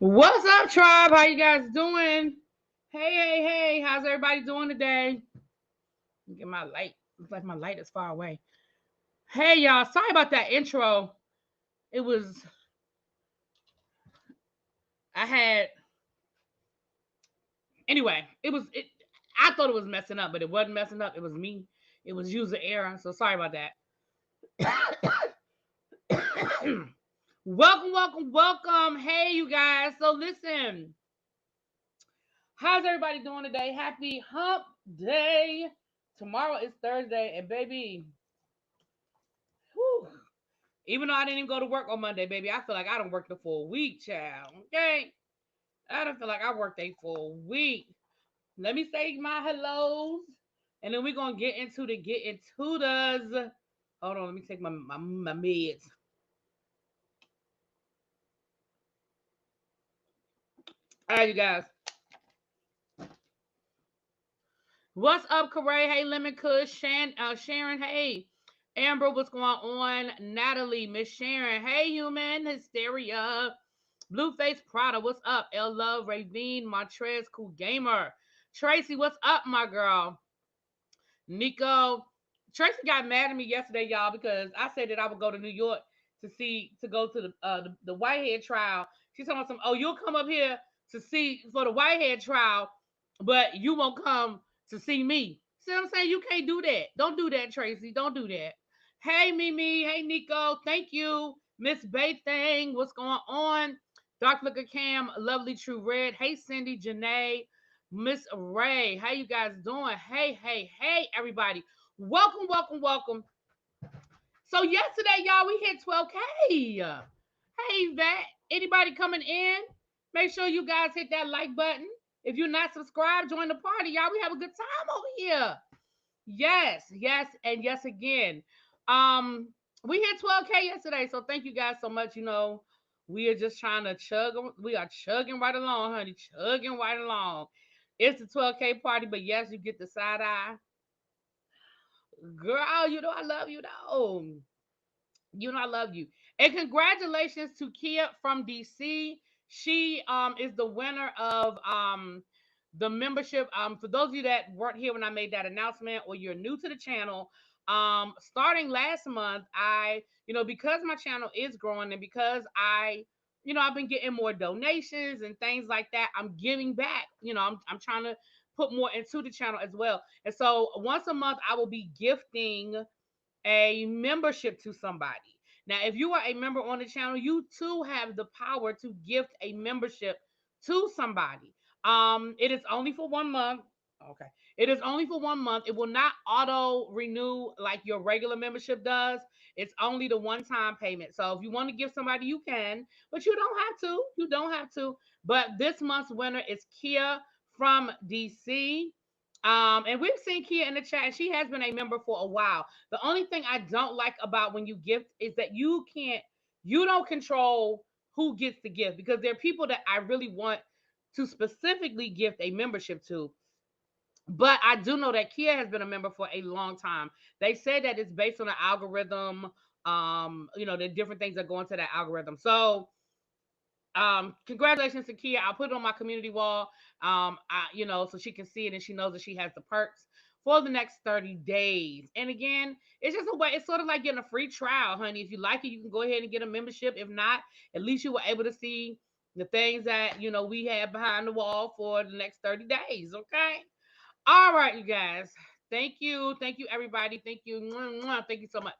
What's up, tribe? How you guys doing? Hey. How's everybody doing today? Get my light. Looks like my light is far away. Hey, y'all. Sorry about that intro. It was, I had, anyway, I thought it was messing up, but it wasn't messing up. It was me. It was user error. So sorry about that. Welcome. Hey, you guys. So listen, how's everybody doing today? Happy hump day. Tomorrow is Thursday, and baby, whew, even though I didn't even go to work on Monday, baby, I feel like I don't work the full week, child. Okay? I don't feel like I worked a full week. Let me say my hellos, and then we're gonna get into the Hold on, let me take my meds. All right, you guys. What's up, Corey? Hey, Lemon Kush, Sharon. Hey, Amber. What's going on? Natalie, Miss Sharon. Hey, Human Hysteria. Blueface Prada. What's up? L Love, Ravine, Montrez, Cool Gamer. Tracy, what's up, my girl? Nico. Tracy got mad at me yesterday, y'all, because I said that I would go to New York to go to the Whitehead trial. She's talking about some, oh, you'll come up here to see for the Whitehead trial, but you won't come to see me. See what I'm saying? You can't do that. Don't do that, Tracy. Don't do that. Hey, Mimi. Hey, Nico. Thank you. Miss Bay Thing. What's going on? Dr. Looker Cam. Lovely True Red. Hey, Cindy. Janae. Miss Ray. How you guys doing? Hey, everybody. Welcome. So yesterday, y'all, we hit 12K. Hey, Vet. Anybody coming in? Make sure you guys hit that like button. If you're not subscribed, join the party, y'all. We have a good time over here. Yes, and yes again. We hit 12K yesterday, so thank you guys so much. You know, we are just trying to chug. We are chugging right along, honey. Chugging right along. It's a 12K party, but yes, you get the side eye. Girl, you know I love you though. You know I love you. And congratulations to Kia from DC. She is the winner of the membership. For those of you that weren't here when I made that announcement or you're new to the channel, starting last month, because my channel is growing and because I've been getting more donations and things like that, I'm giving back. I'm trying to put more into the channel as well. And so once a month, I will be gifting a membership to somebody. Now, if you are a member on the channel, you too have the power to gift a membership to somebody. It is only for 1 month. Okay. It is only for 1 month. It will not auto renew like your regular membership does. It's only the one-time payment. So if you want to give somebody, you can, but you don't have to. You don't have to. But this month's winner is Kia from DC. And we've seen Kia in the chat. She has been a member for a while. The only thing I don't like about when you gift is that you don't control who gets the gift, because there are people that I really want to specifically gift a membership to. But I do know that Kia has been a member for a long time. They say that it's based on an algorithm. The different things that go into that algorithm. So congratulations to Kia. I'll put it on my community wall, so she can see it and she knows that she has the perks for the next 30 days. And again, it's just a way, it's sort of like getting a free trial, honey. If you like it, you can go ahead and get a membership. If not, at least you were able to see the things that, we have behind the wall for the next 30 days. Okay. All right, you guys. Thank you. Thank you, everybody. Thank you. Thank you so much.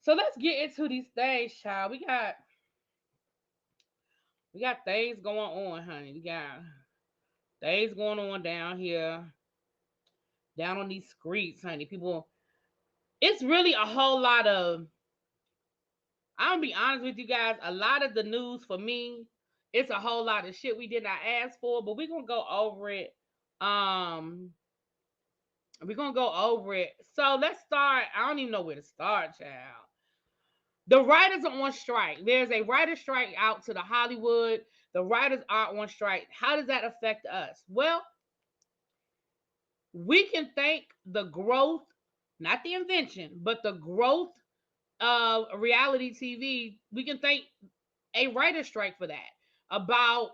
So let's get into these things, child. We got things going on, honey. We got things going on down here, down on these streets, honey. People, it's really a whole lot of, I'm gonna be honest with you guys, a lot of the news for me, it's a whole lot of shit we did not ask for, but we're gonna go over it. We're gonna go over it. So let's start. I don't even know where to start, child. The writers are on strike. There's a writer strike out to the Hollywood. The writers are on strike. How does that affect us? Well, we can thank the growth, not the invention, but the growth of reality TV. We can thank a writer strike for that. about,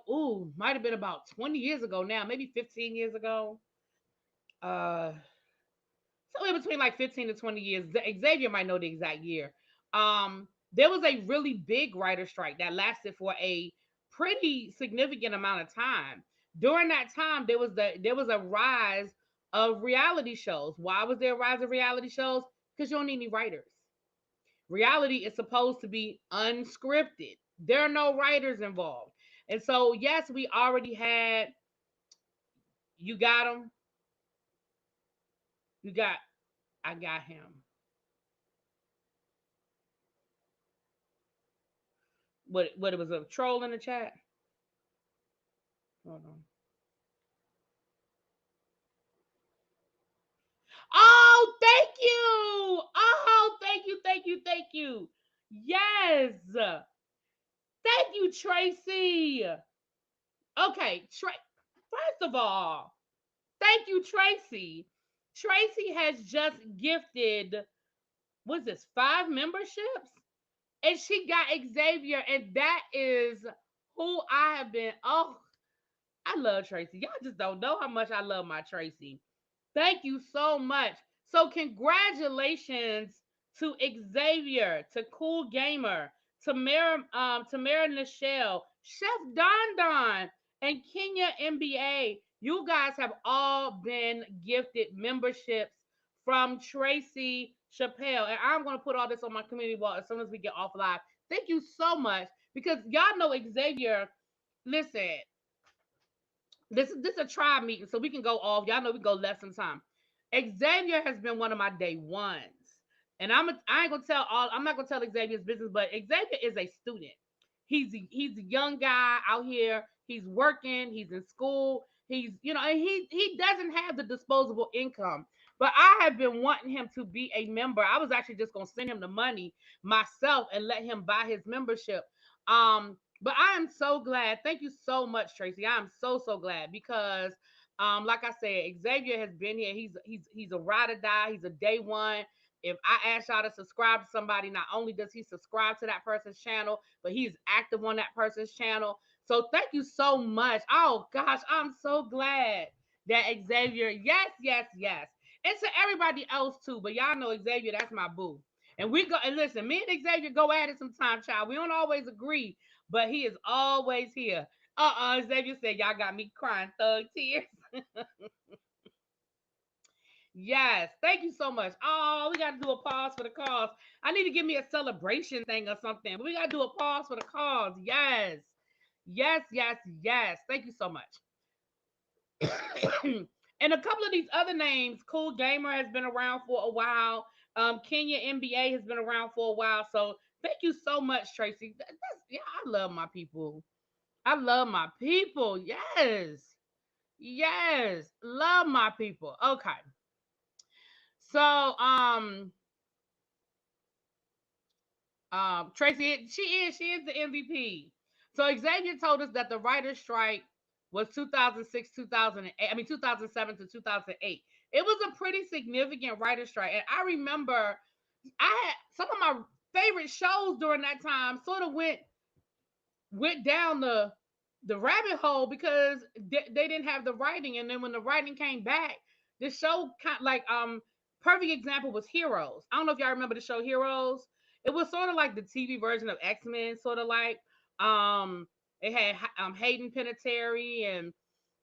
might have been about 20 years ago now, maybe 15 years ago. Uh, Somewhere between like 15 to 20 years. Xavier might know the exact year. There was a really big writer strike that lasted for a pretty significant amount of time. During that time, there was a rise of reality shows. Why was there a rise of reality shows? Because you don't need any writers. Reality is supposed to be unscripted. There are no writers involved. And so, yes, we already had, you got him, you got, I got him. What it was, a troll in the chat? Hold on. Oh, thank you. Oh, thank you, thank you, thank you. Yes. Thank you, Tracy. Okay, first of all, thank you, Tracy. Tracy has just gifted, what's this, 5 memberships? And she got Xavier, and that is who I have been. Oh, I love Tracy. Y'all just don't know how much I love my Tracy. Thank you so much. So congratulations to Xavier, to Cool Gamer, to Tamara Nichelle, Chef Don Don, and Kenya NBA. You guys have all been gifted memberships from Tracy Chappelle. And I'm going to put all this on my community wall as soon as we get off live. Thank you so much, because y'all know Xavier. Listen, this is a tribe meeting, so we can go off. Y'all know we go less than time. Xavier has been one of my day ones, and I ain't gonna tell all. I'm not gonna tell Xavier's business, but Xavier is a student. He's a young guy out here. He's working. He's in school. He's, and he doesn't have the disposable income. But I have been wanting him to be a member. I was actually just gonna send him the money myself and let him buy his membership. But I am so glad. Thank you so much, Tracy. I am so glad, because like I said, Xavier has been here. He's a ride or die. He's a day one. If I ask y'all to subscribe to somebody, not only does he subscribe to that person's channel, but he's active on that person's channel. So thank you so much. Oh gosh, I'm so glad that Xavier, yes, yes, yes. And to everybody else too. But y'all know Xavier, that's my boo. And we go, and listen, me and Xavier go at it sometime, child. We don't always agree, but he is always here. Xavier said, y'all got me crying thug tears. Yes, thank you so much. Oh, we got to do a pause for the cause. I need to give me a celebration thing or something. But we got to do a pause for the cause. Yes, yes, yes, yes. Thank you so much. And a couple of these other names, Cool Gamer has been around for a while. Kenya NBA has been around for a while. So thank you so much, Tracy. Yeah, I love my people. I love my people. Yes. Yes. Love my people. Okay. So, Tracy, she is the MVP. So Xavier told us that the writer's strike was 2006, 2008. I mean 2007 to 2008. It was a pretty significant writer's strike, and I remember I had some of my favorite shows during that time. Sort of went down the rabbit hole because they didn't have the writing, and then when the writing came back, the show kind of like perfect example was Heroes. I don't know if y'all remember the show Heroes. It was sort of like the TV version of X-Men, sort of like it had Hayden Panettiere, and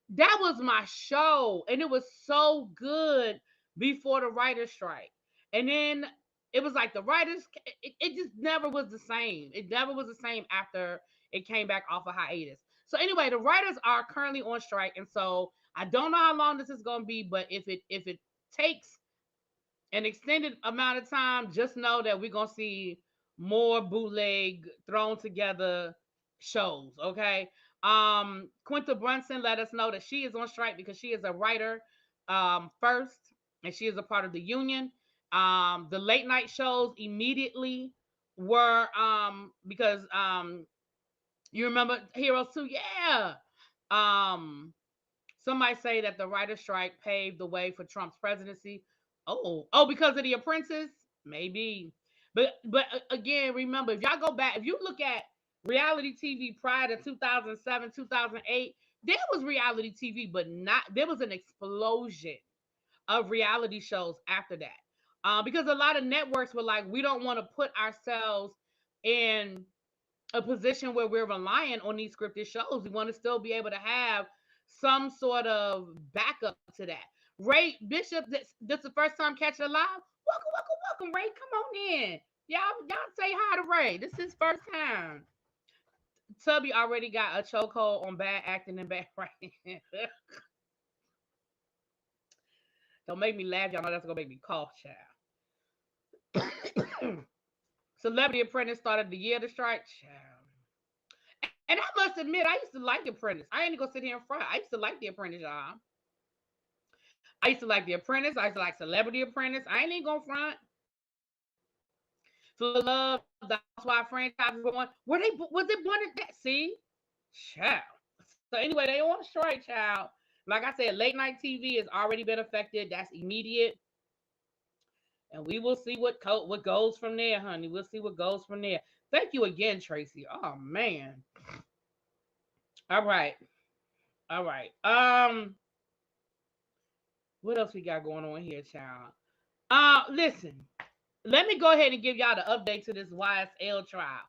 that was my show, and it was so good before the writer's strike. And then it was like the writers, it just never was the same. It never was the same after it came back off a hiatus. So anyway, the writers are currently on strike, and so I don't know how long this is going to be, but if it takes an extended amount of time, just know that we're going to see more bootleg thrown together shows. Okay. Quinta Brunson let us know that she is on strike because she is a writer first, and she is a part of the union. The late night shows immediately were because you remember Heroes 2? Yeah. Um Somebody say that the writer strike paved the way for Trump's presidency. Oh, because of the apprentice? Maybe. But again, remember, if y'all go back, if you look at reality TV prior to 2007, 2008. There was reality TV, but not there was an explosion of reality shows after that. Because a lot of networks were like, we don't want to put ourselves in a position where we're relying on these scripted shows. We want to still be able to have some sort of backup to that. Ray Bishop, this the first time catching it live. Welcome, welcome, welcome, Ray. Come on in. Y'all say hi to Ray. This is his first time. Tubby already got a chokehold on bad acting and bad writing. Don't make me laugh. Y'all know that's gonna make me cough, child. Celebrity Apprentice started the year to strike, child. And I must admit, I used to like the Apprentice. I ain't gonna sit here in front. I used to like the Apprentice, y'all. I used to like the Apprentice. I used to like Celebrity Apprentice. I ain't even gonna front. So love the Housewife franchise going. Was it one of that? See, child. So anyway, they on strike, child. Like I said, late night TV has already been affected. That's immediate. And we will see what goes from there, honey. We'll see what goes from there. Thank you again, Tracy. Oh man. All right. All right. What else we got going on here, child? Listen. Let me go ahead and give y'all the update to this YSL trial.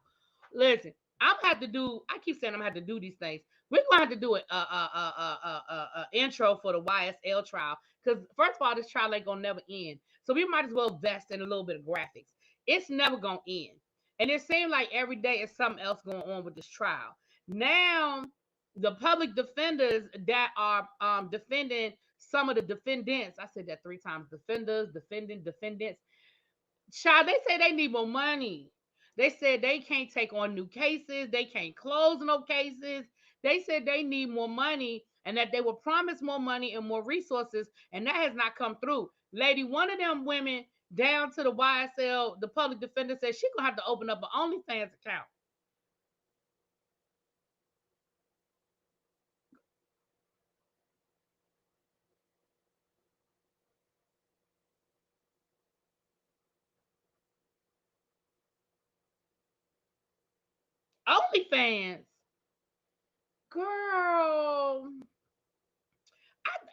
Listen, I'm gonna have to do. I keep saying I'm gonna have to do these things. We're gonna have to do a intro for the YSL trial because first of all, this trial ain't gonna never end. So we might as well invest in a little bit of graphics. It's never gonna end, and it seems like every day is something else going on with this trial. Now, the public defenders that are defending some of the defendants. I said that 3 times. Defenders, defendants. Child, they say they need more money. They said they can't take on new cases. They can't close no cases. They said they need more money and that they were promised more money and more resources, and that has not come through. Lady, one of them women down to the YSL, the public defender said she's going to have to open up an OnlyFans account. OnlyFans. Girl.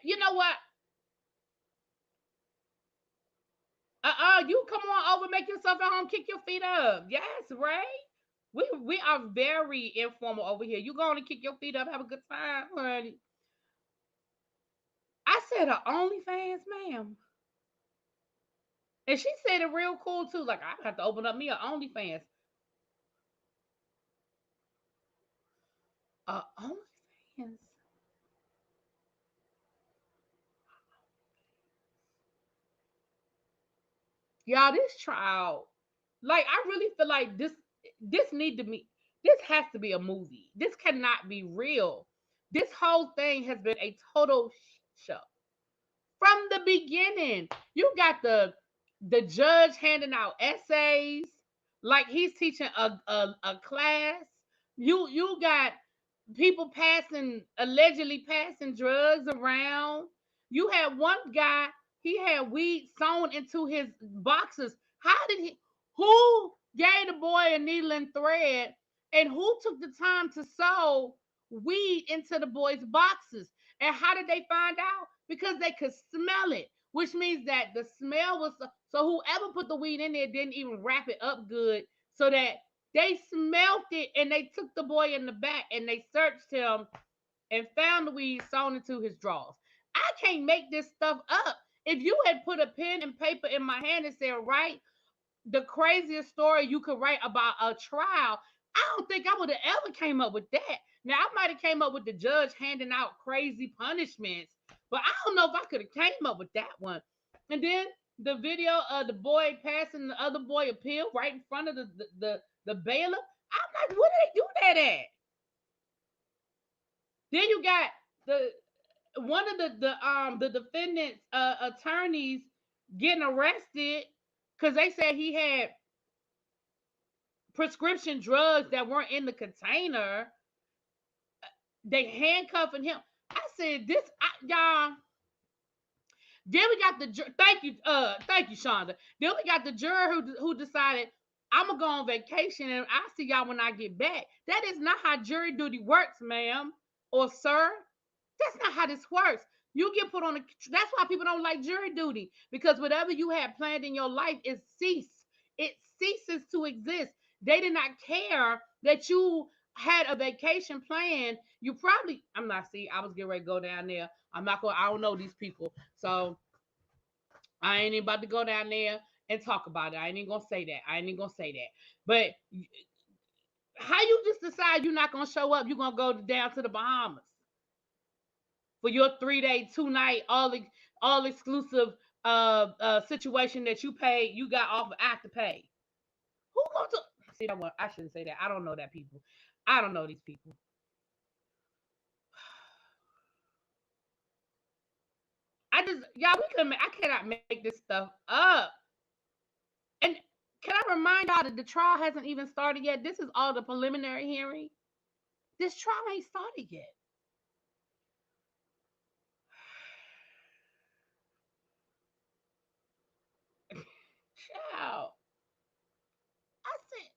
You know what? You come on over, make yourself at home, kick your feet up. Yes, Ray. We are very informal over here. You go on and kick your feet up, have a good time, honey. I said a OnlyFans, ma'am. And she said it real cool too. Like, I have to open up me a OnlyFans. OnlyFans. Y'all, this trial, like, I really feel like this has to be a movie. This cannot be real. This whole thing has been a total show from the beginning. You got the judge handing out essays like he's teaching a class. You got people allegedly passing drugs around. You had one guy, he had weed sewn into his boxes. Who gave the boy a needle and thread, and who took the time to sew weed into the boy's boxes? And how did they find out? Because they could smell it, which means that the smell was so whoever put the weed in there didn't even wrap it up good, so that they smelt it, and they took the boy in the back and they searched him and found the weed sewn into his drawers. I can't make this stuff up. If you had put a pen and paper in my hand and said, write the craziest story you could write about a trial, I don't think I would have ever came up with that. Now, I might have came up with the judge handing out crazy punishments, but I don't know if I could have came up with that one. And then the video of the boy passing the other boy a pill right in front of the bailiff. I'm like, what do they do that at? Then you got one of the defendant's attorneys getting arrested because they said he had prescription drugs that weren't in the container. They handcuffing him. I said, y'all. Then we got thank you, Shonda. Then we got the juror who decided, I'm going to go on vacation and I'll see y'all when I get back. That is not how jury duty works, ma'am or sir. That's not how this works. You get put on a. That's why people don't like jury duty, because whatever you had planned in your life is ceased. It ceases to exist. They did not care that you had a vacation planned. You probably. I'm not. See, I was getting ready to go down there. I'm not going. I don't know these people, so I ain't even about to go down there and talk about it. I ain't even gonna say that. I ain't even gonna say that. But how you just decide you're not gonna show up? You're gonna go down to the Bahamas for your 3 day, 2 night, all exclusive situation that you got off of Afterpay. Who going to see that one? I shouldn't say that. I don't know that people. I don't know these people. I cannot make this stuff up. And can I remind y'all that the trial hasn't even started yet? This is all the preliminary hearing. This trial ain't started yet. Child. I said,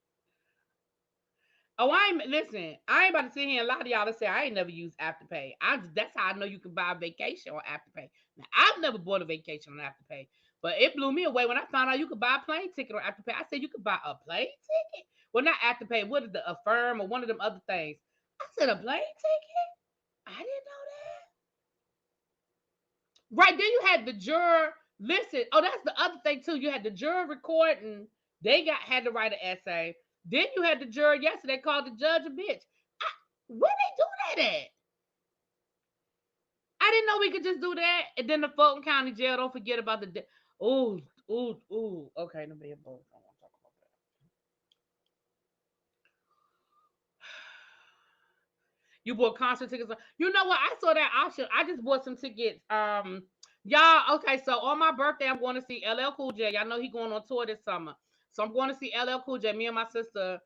oh, listen. I ain't about to sit here and lie to y'all and say I ain't never used Afterpay. That's how I know you can buy a vacation on Afterpay. Now, I've never bought a vacation on Afterpay, but it blew me away when I found out you could buy a plane ticket on Afterpay. I said you could buy a plane ticket. Well, not Afterpay. What is the Affirm or one of them other things? I said a plane ticket. I didn't know that. Right then, you had the juror listen. Oh, that's the other thing too. You had the juror recording. They had to write an essay. Then you had the juror yesterday called the judge a bitch. Where they do that at? I didn't know we could just do that. And then the Fulton County Jail, don't forget about the. Ooh, ooh, ooh. Okay, no bad both. I want to talk about that. You bought concert tickets. You know what? I saw that option. I just bought some tickets. Y'all. Okay, so on my birthday, I'm going to see LL Cool J. Y'all know he going on tour this summer, so I'm going to see LL Cool J. Me and my sister.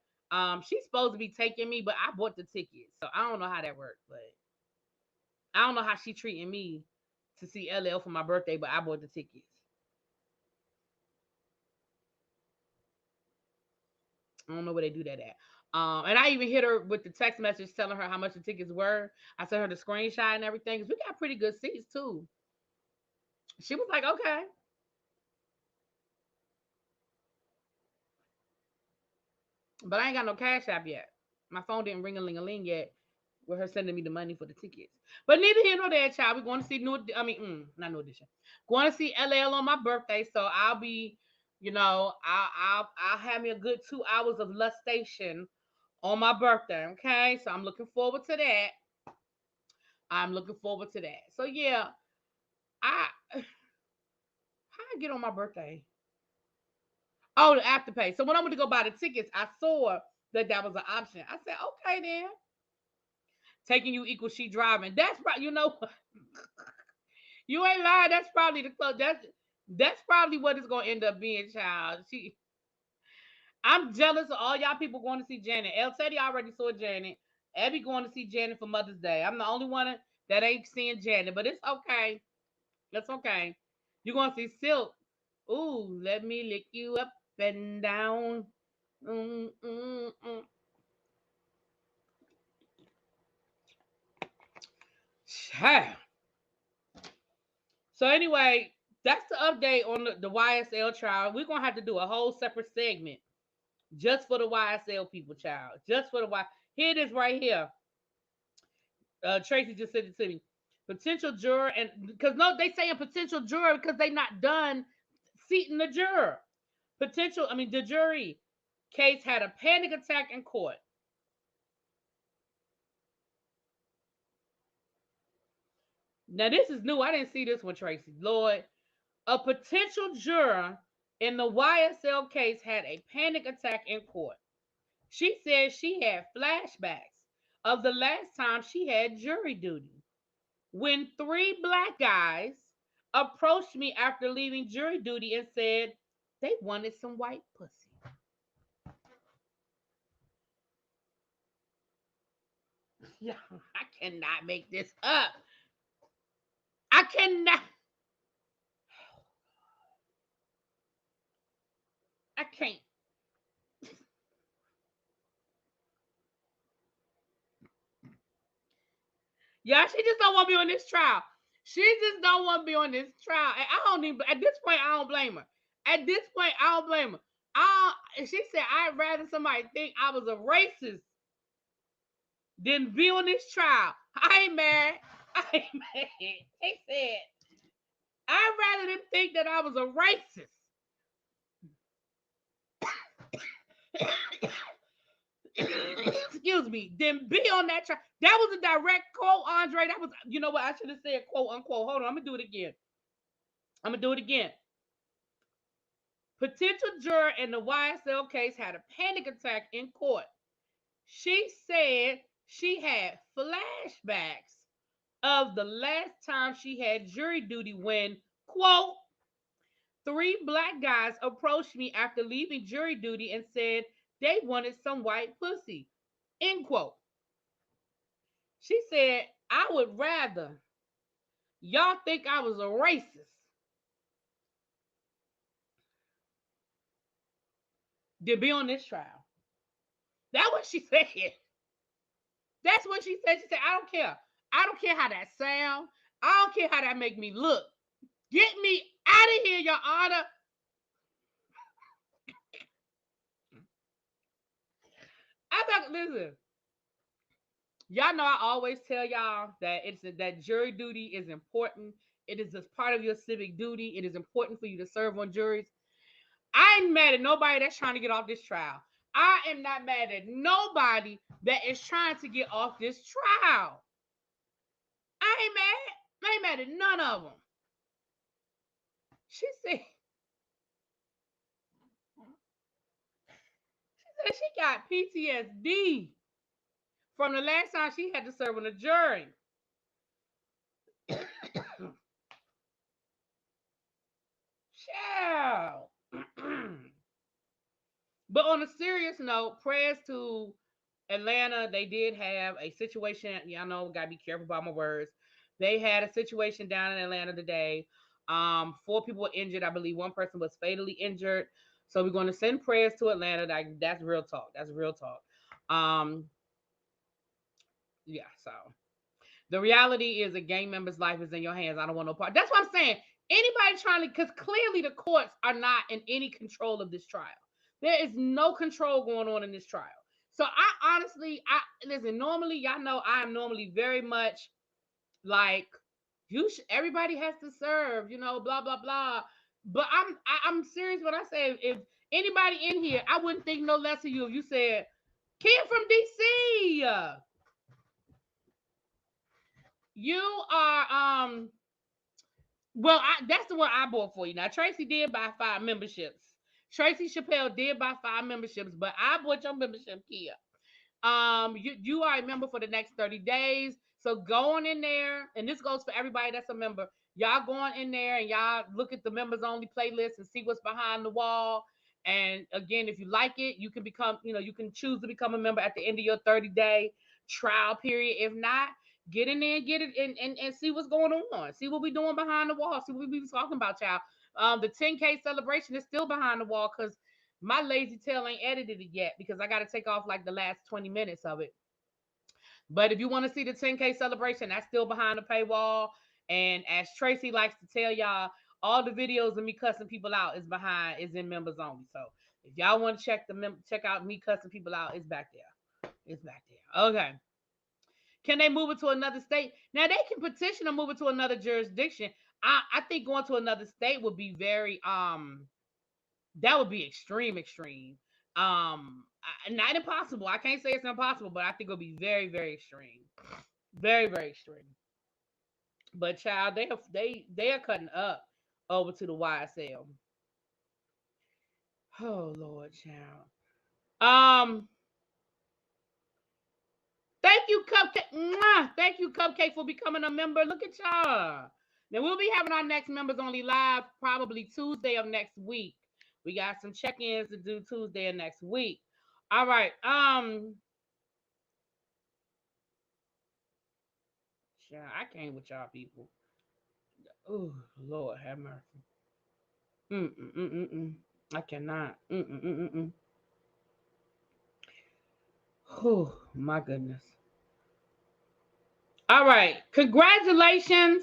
She's supposed to be taking me, but I bought the tickets, so I don't know how that works, but I don't know how she treating me to see LL for my birthday, but I bought the tickets. I don't know where they do that at. And I even hit her with the text message telling her how much the tickets were. I sent her the screenshot and everything. 'Cause we got pretty good seats too. She was like, okay. But I ain't got no cash app yet. My phone didn't ring a ling a ling yet with her sending me the money for the tickets. But neither here nor there, child. We're going to see not New Edition. Going to see LL on my birthday. So I'll be, I'll have me a good 2 hours of lustation on my birthday. Okay. So I'm looking forward to that. I'm looking forward to that. So yeah, I how I get on my birthday? Oh, the Afterpay. So when I went to go buy the tickets, I saw that was an option. I said, okay then. Taking you equals she driving. That's right. You ain't lying. That's probably the close. That's probably what it's gonna end up being, child. I'm jealous of all y'all people going to see Janet. El Teddy already saw Janet. Abby going to see Janet for Mother's Day. I'm the only one that ain't seeing Janet, but it's okay. That's okay. You're gonna see Silk. Ooh, let me lick you up and down. Mm, mm, mm. Child. So anyway, that's the update on the YSL trial. We're gonna have to do a whole separate segment just for the YSL people, child. Just for the Y. Here it is right here. Tracy just sent it to me. Potential juror, and because no, they say a potential juror because they not done seating the juror. The jury case had a panic attack in court. Now this is new. I didn't see this one, Tracy. Lord, a potential juror in the YSL case had a panic attack in court. She said she had flashbacks of the last time she had jury duty when three black guys approached me after leaving jury duty and said they wanted some white pussy. Yeah, I cannot make this up. I cannot. I can't. Yeah, she just don't want to be on this trial. She just don't want to be on this trial. And I don't even, at this point, I don't blame her. At this point, I don't blame her. She said, I'd rather somebody think I was a racist than be on this trial. I ain't mad. I ain't mad. They said, I'd rather them think that I was a racist. Excuse me, then be on that trial. That was a direct quote, Andre. That was, you know what? I should have said quote unquote. Hold on, I'm gonna do it again. Potential juror in the YSL case had a panic attack in court. She said she had flashbacks of the last time she had jury duty when, quote, 3 black guys approached me after leaving jury duty and said they wanted some white pussy, end quote. She said, I would rather y'all think I was a racist than be on this trial. That's what she said. That's what she said. She said, I don't care. I don't care how that sound. I don't care how that make me look. Get me out of here, Your Honor. Listen. Y'all know I always tell y'all that that jury duty is important. It is a part of your civic duty. It is important for you to serve on juries. I ain't mad at nobody that's trying to get off this trial. I am not mad at nobody that is trying to get off this trial. I ain't mad. I ain't mad at none of them. She said she got PTSD from the last time she had to serve on a jury. Child. But on a serious note, prayers to Atlanta. They did have a situation. Y'all know, gotta be careful about my words. They had a situation down in Atlanta today. 4 people were injured. I believe 1 person was fatally injured. So we're going to send prayers to Atlanta. That's real talk. That's real talk. Yeah. So the reality is a gang member's life is in your hands. I don't want no part. That's what I'm saying. Anybody trying to, because clearly the courts are not in any control of this trial. There is no control going on in this trial. So I honestly, listen. Normally, y'all know I am normally very much like everybody has to serve, blah blah blah. But I'm serious when I say if anybody in here, I wouldn't think no less of you if you said, "Kid from DC, you are well, that's the one I bought for you. Now Tracy did buy 5 memberships. Tracy Chappelle did buy 5 memberships, but I bought your membership, Kia. You are a member for the next 30 days. So going in there, and this goes for everybody that's a member. Y'all going in there and y'all look at the members only playlist and see what's behind the wall. And again, if you like it, you can become, you can choose to become a member at the end of your 30-day trial period. If not, get in there and get it and see what's going on. See what we doing behind the wall. See what we be talking about, y'all. The 10K celebration is still behind the wall because my lazy tail ain't edited it yet because I got to take off like the last 20 minutes of it. But if you want to see the 10K celebration, that's still behind the paywall. And as Tracy likes to tell y'all, all the videos of me cussing people out is in members only. So if y'all want to check out me cussing people out, it's back there. It's back there. Okay. Can they move it to another state? Now they can petition to move it to another jurisdiction. I think going to another state would be very that would be extreme. Not impossible. I can't say it's impossible, but I think it'll be very, very extreme. Very, very extreme. But child, they are cutting up over to the YSL. Oh Lord, child. Thank you, Cupcake. Mwah! Thank you, Cupcake, for becoming a member. Look at y'all. Now we'll be having our next members only live probably Tuesday of next week. We got some check-ins to do Tuesday of next week. All right. Yeah, I can't with y'all people. Oh Lord, have mercy. Mm. I cannot. Mm. Oh my goodness. All right. Congratulations.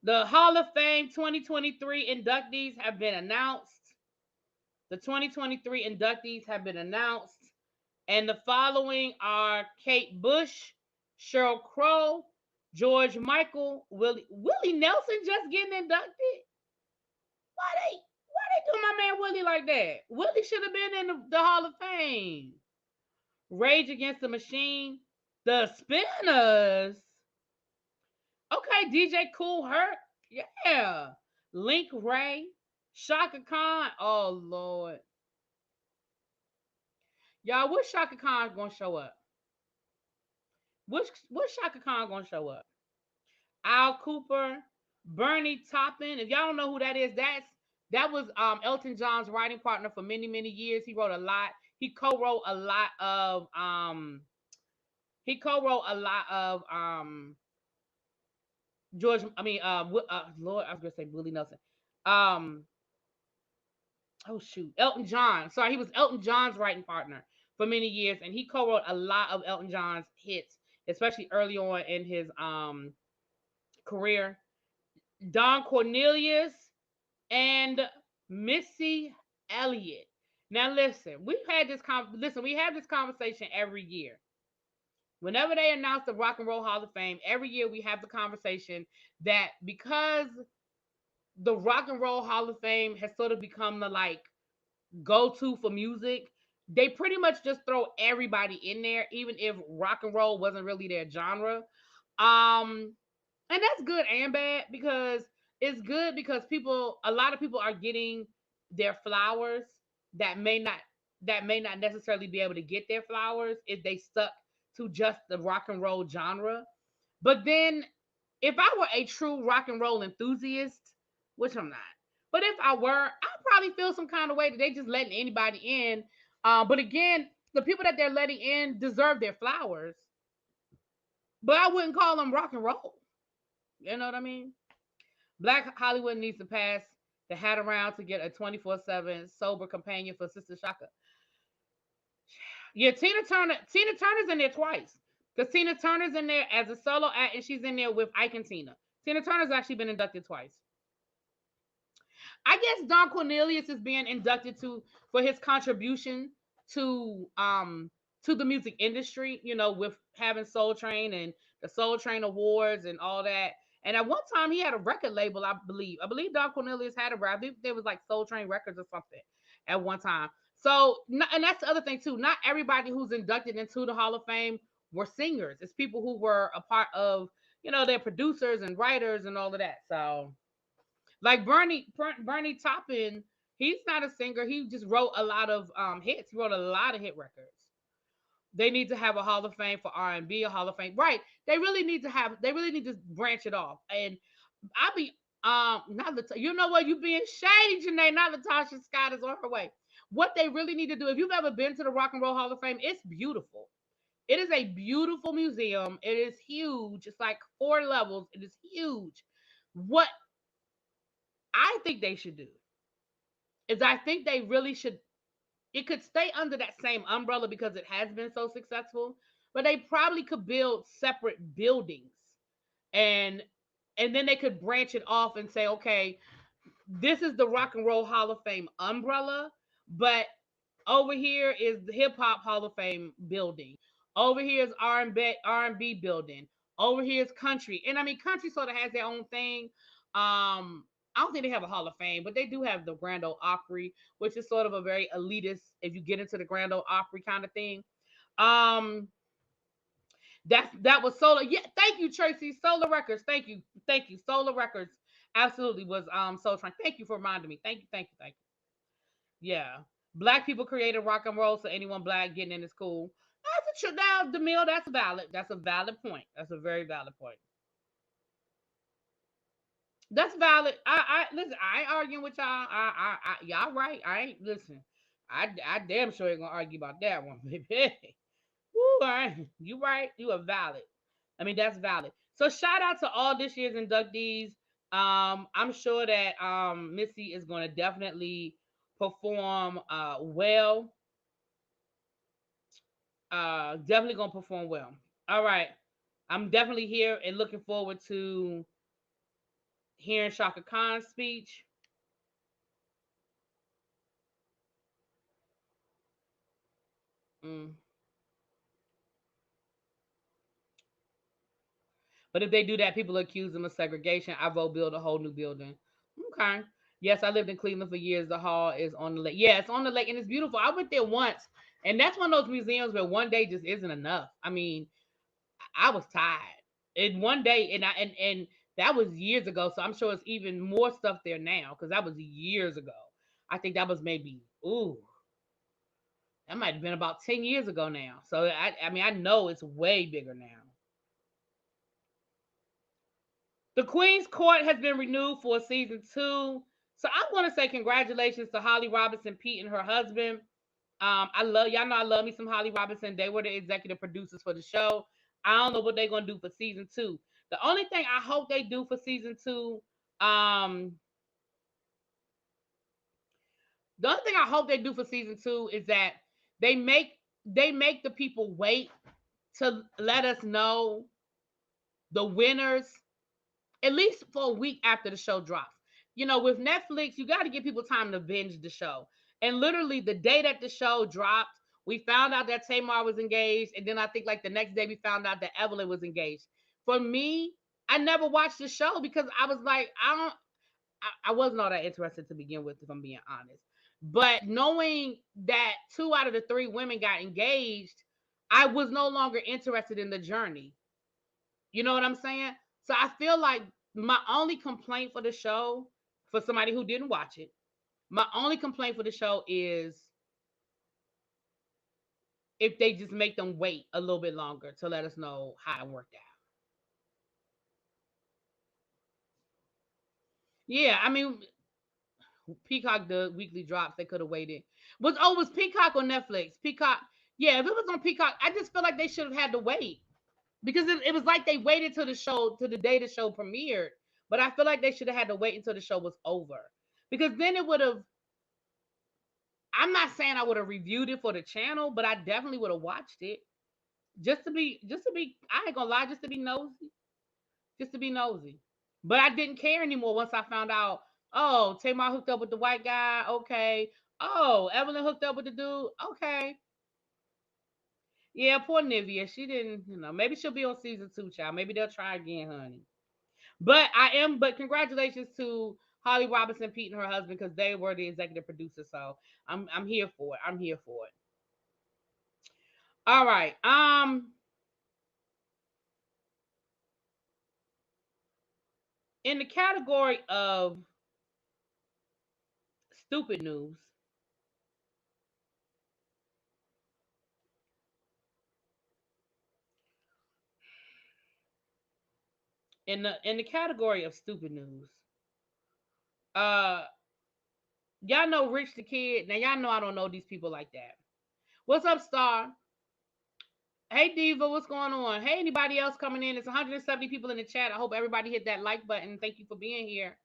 The Hall of Fame 2023 inductees have been announced. The 2023 inductees have been announced. And the following are Kate Bush, Sheryl Crow, George Michael, Willie Nelson just getting inducted. Why they do my man Willie like that? Willie should have been in the Hall of Fame. Rage Against the Machine, the Spinners. Okay, DJ Kool Herc. Yeah. Link Ray, Shaka Khan. Oh Lord. Y'all, what Shaka Khan gonna show up? What Shaka Khan gonna show up? Al Cooper, Bernie Taupin. If y'all don't know who that is, that was Elton John's writing partner for many, many years. He wrote a lot. He co-wrote a lot of George, Lord, I was gonna say Willie Nelson. Oh shoot, Elton John. Sorry, he was Elton John's writing partner for many years, and he co-wrote a lot of Elton John's hits, especially early on in his career. Don Cornelius and Missy Elliott. Now listen, we have this conversation every year. Whenever they announce the Rock and Roll Hall of Fame, every year we have the conversation that because the Rock and Roll Hall of Fame has sort of become the like go-to for music, they pretty much just throw everybody in there, even if rock and roll wasn't really their genre. And that's good and bad because it's good because a lot of people are getting their flowers that may not necessarily be able to get their flowers if they stuck to just the rock and roll genre. But then if I were a true rock and roll enthusiast, which I'm not, but if I were, I'd probably feel some kind of way that they just letting anybody in. But again, the people that they're letting in deserve their flowers, but I wouldn't call them rock and roll. You know what I mean? Black Hollywood needs to pass the hat around to get a 24/7 sober companion for Sister Shaka. Yeah, Tina Turner's in there twice. Because Tina Turner's in there as a solo act and she's in there with Ike and Tina. Tina Turner's actually been inducted twice. I guess Don Cornelius is being inducted for his contribution to the music industry, with having Soul Train and the Soul Train Awards and all that. And at one time he had a record label, I believe. I believe Don Cornelius had a record. I think there was like Soul Train Records or something at one time. So, and that's the other thing too. Not everybody who's inducted into the Hall of Fame were singers. It's people who were a part of, they're producers and writers and all of that. So, like Bernie Taupin, he's not a singer. He just wrote a lot of hits. He wrote a lot of hit records. They need to have a Hall of Fame for R&B, a Hall of Fame. Right. They really need to branch it off. And I'll be not you know what, you being shady, Janae, not Latasha Scott is on her way. What they really need to do, if you've ever been to the Rock and Roll Hall of Fame, it's beautiful. It is a beautiful museum. It is huge. It's like 4 levels. It is huge. What I think they should do is I think they really should, it could stay under that same umbrella because it has been so successful, but they probably could build separate buildings and then they could branch it off and say, okay, this is the Rock and Roll Hall of Fame umbrella, but over here is the Hip Hop Hall of Fame building. Over here is R&B building. Over here is country. And I mean, country sort of has their own thing. I don't think they have a Hall of Fame, but they do have the Grand Ole Opry, which is sort of a very elitist, if you get into the Grand Ole Opry kind of thing. That was Solar. Yeah, thank you, Tracy. Solar Records. Thank you. Solar Records absolutely was Soul Train. Thank you for reminding me. Thank you. Yeah. Black people created rock and roll, so anyone black getting in is cool. That's a now, DeMille, that's valid. That's a valid point. That's a very valid point. That's valid. I listen. I ain't arguing with y'all. Y'all right. I ain't listen. I damn sure ain't gonna argue about that one, baby. Woo, all right. You right. You are valid. I mean, that's valid. So shout out to all this year's inductees. I'm sure that Missy is gonna definitely perform well. Definitely gonna perform well. All right. I'm definitely here and looking forward to hearing Shaka Khan's speech. Mm. But if they do that, people accuse them of segregation. I vote build a whole new building. Okay. Yes, I lived in Cleveland for years. The hall is on the lake. Yeah, it's on the lake and it's beautiful. I went there once, and that's one of those museums where one day just isn't enough. I mean, I was tired. And one day, and that was years ago. So I'm sure it's even more stuff there now because that was years ago. I think that was maybe that might have been about 10 years ago now. So I mean I know it's way bigger now. The Queen's Court has been renewed for season 2. So I want to say congratulations to Holly Robinson Pete and her husband. I love y'all know I love me some Holly Robinson. They were the executive producers for the show. I don't know what they're gonna do for season 2. The only thing I hope they do for season 2, um, the only thing I hope they do for season 2 is that they make they make the people wait to let us know the winners at least for a week after the show drops. You know, with Netflix, you got to give people time to binge the show. And literally, the day that the show dropped, we found out that Tamar was engaged, and then I think like the next day we found out that Evelyn was engaged. For me, I never watched the show because I was like, I wasn't all that interested to begin with, if I'm being honest. But knowing that 2 out of the 3 women got engaged, I was no longer interested in the journey. You know what I'm saying? So I feel like my only complaint for the show, for somebody who didn't watch it, my only complaint for the show is if they just make them wait a little bit longer to let us know how it worked out. Yeah, I mean, Peacock the weekly drops. They could have waited. Was Peacock on Netflix? Peacock. Yeah, if it was on Peacock, I just feel like they should have had to wait because it was like they waited till the show to the day the show premiered. But I feel like they should have had to wait until the show was over because then it would have. I'm not saying I would have reviewed it for the channel, but I definitely would have watched it just to be. I ain't gonna lie, just to be nosy, just to be nosy. But I didn't care anymore once I found out. Oh, Tamar hooked up with the white guy. Okay. Oh, Evelyn hooked up with the dude. Okay. Yeah, poor Nivea. She didn't. Maybe she'll be on season 2, child. Maybe they'll try again, honey. But I am. But congratulations to Holly Robinson, Pete, and her husband because they were the executive producers. So I'm here for it. I'm here for it. All right. In the category of stupid news, in the category of stupid news, uh, y'all know Rich the Kid. Now y'all know I don't know these people like that. What's up, Star? Hey Diva, what's going on? Hey, anybody else coming in? It's 170 people in the chat. I hope everybody hit that like button. Thank you for being here.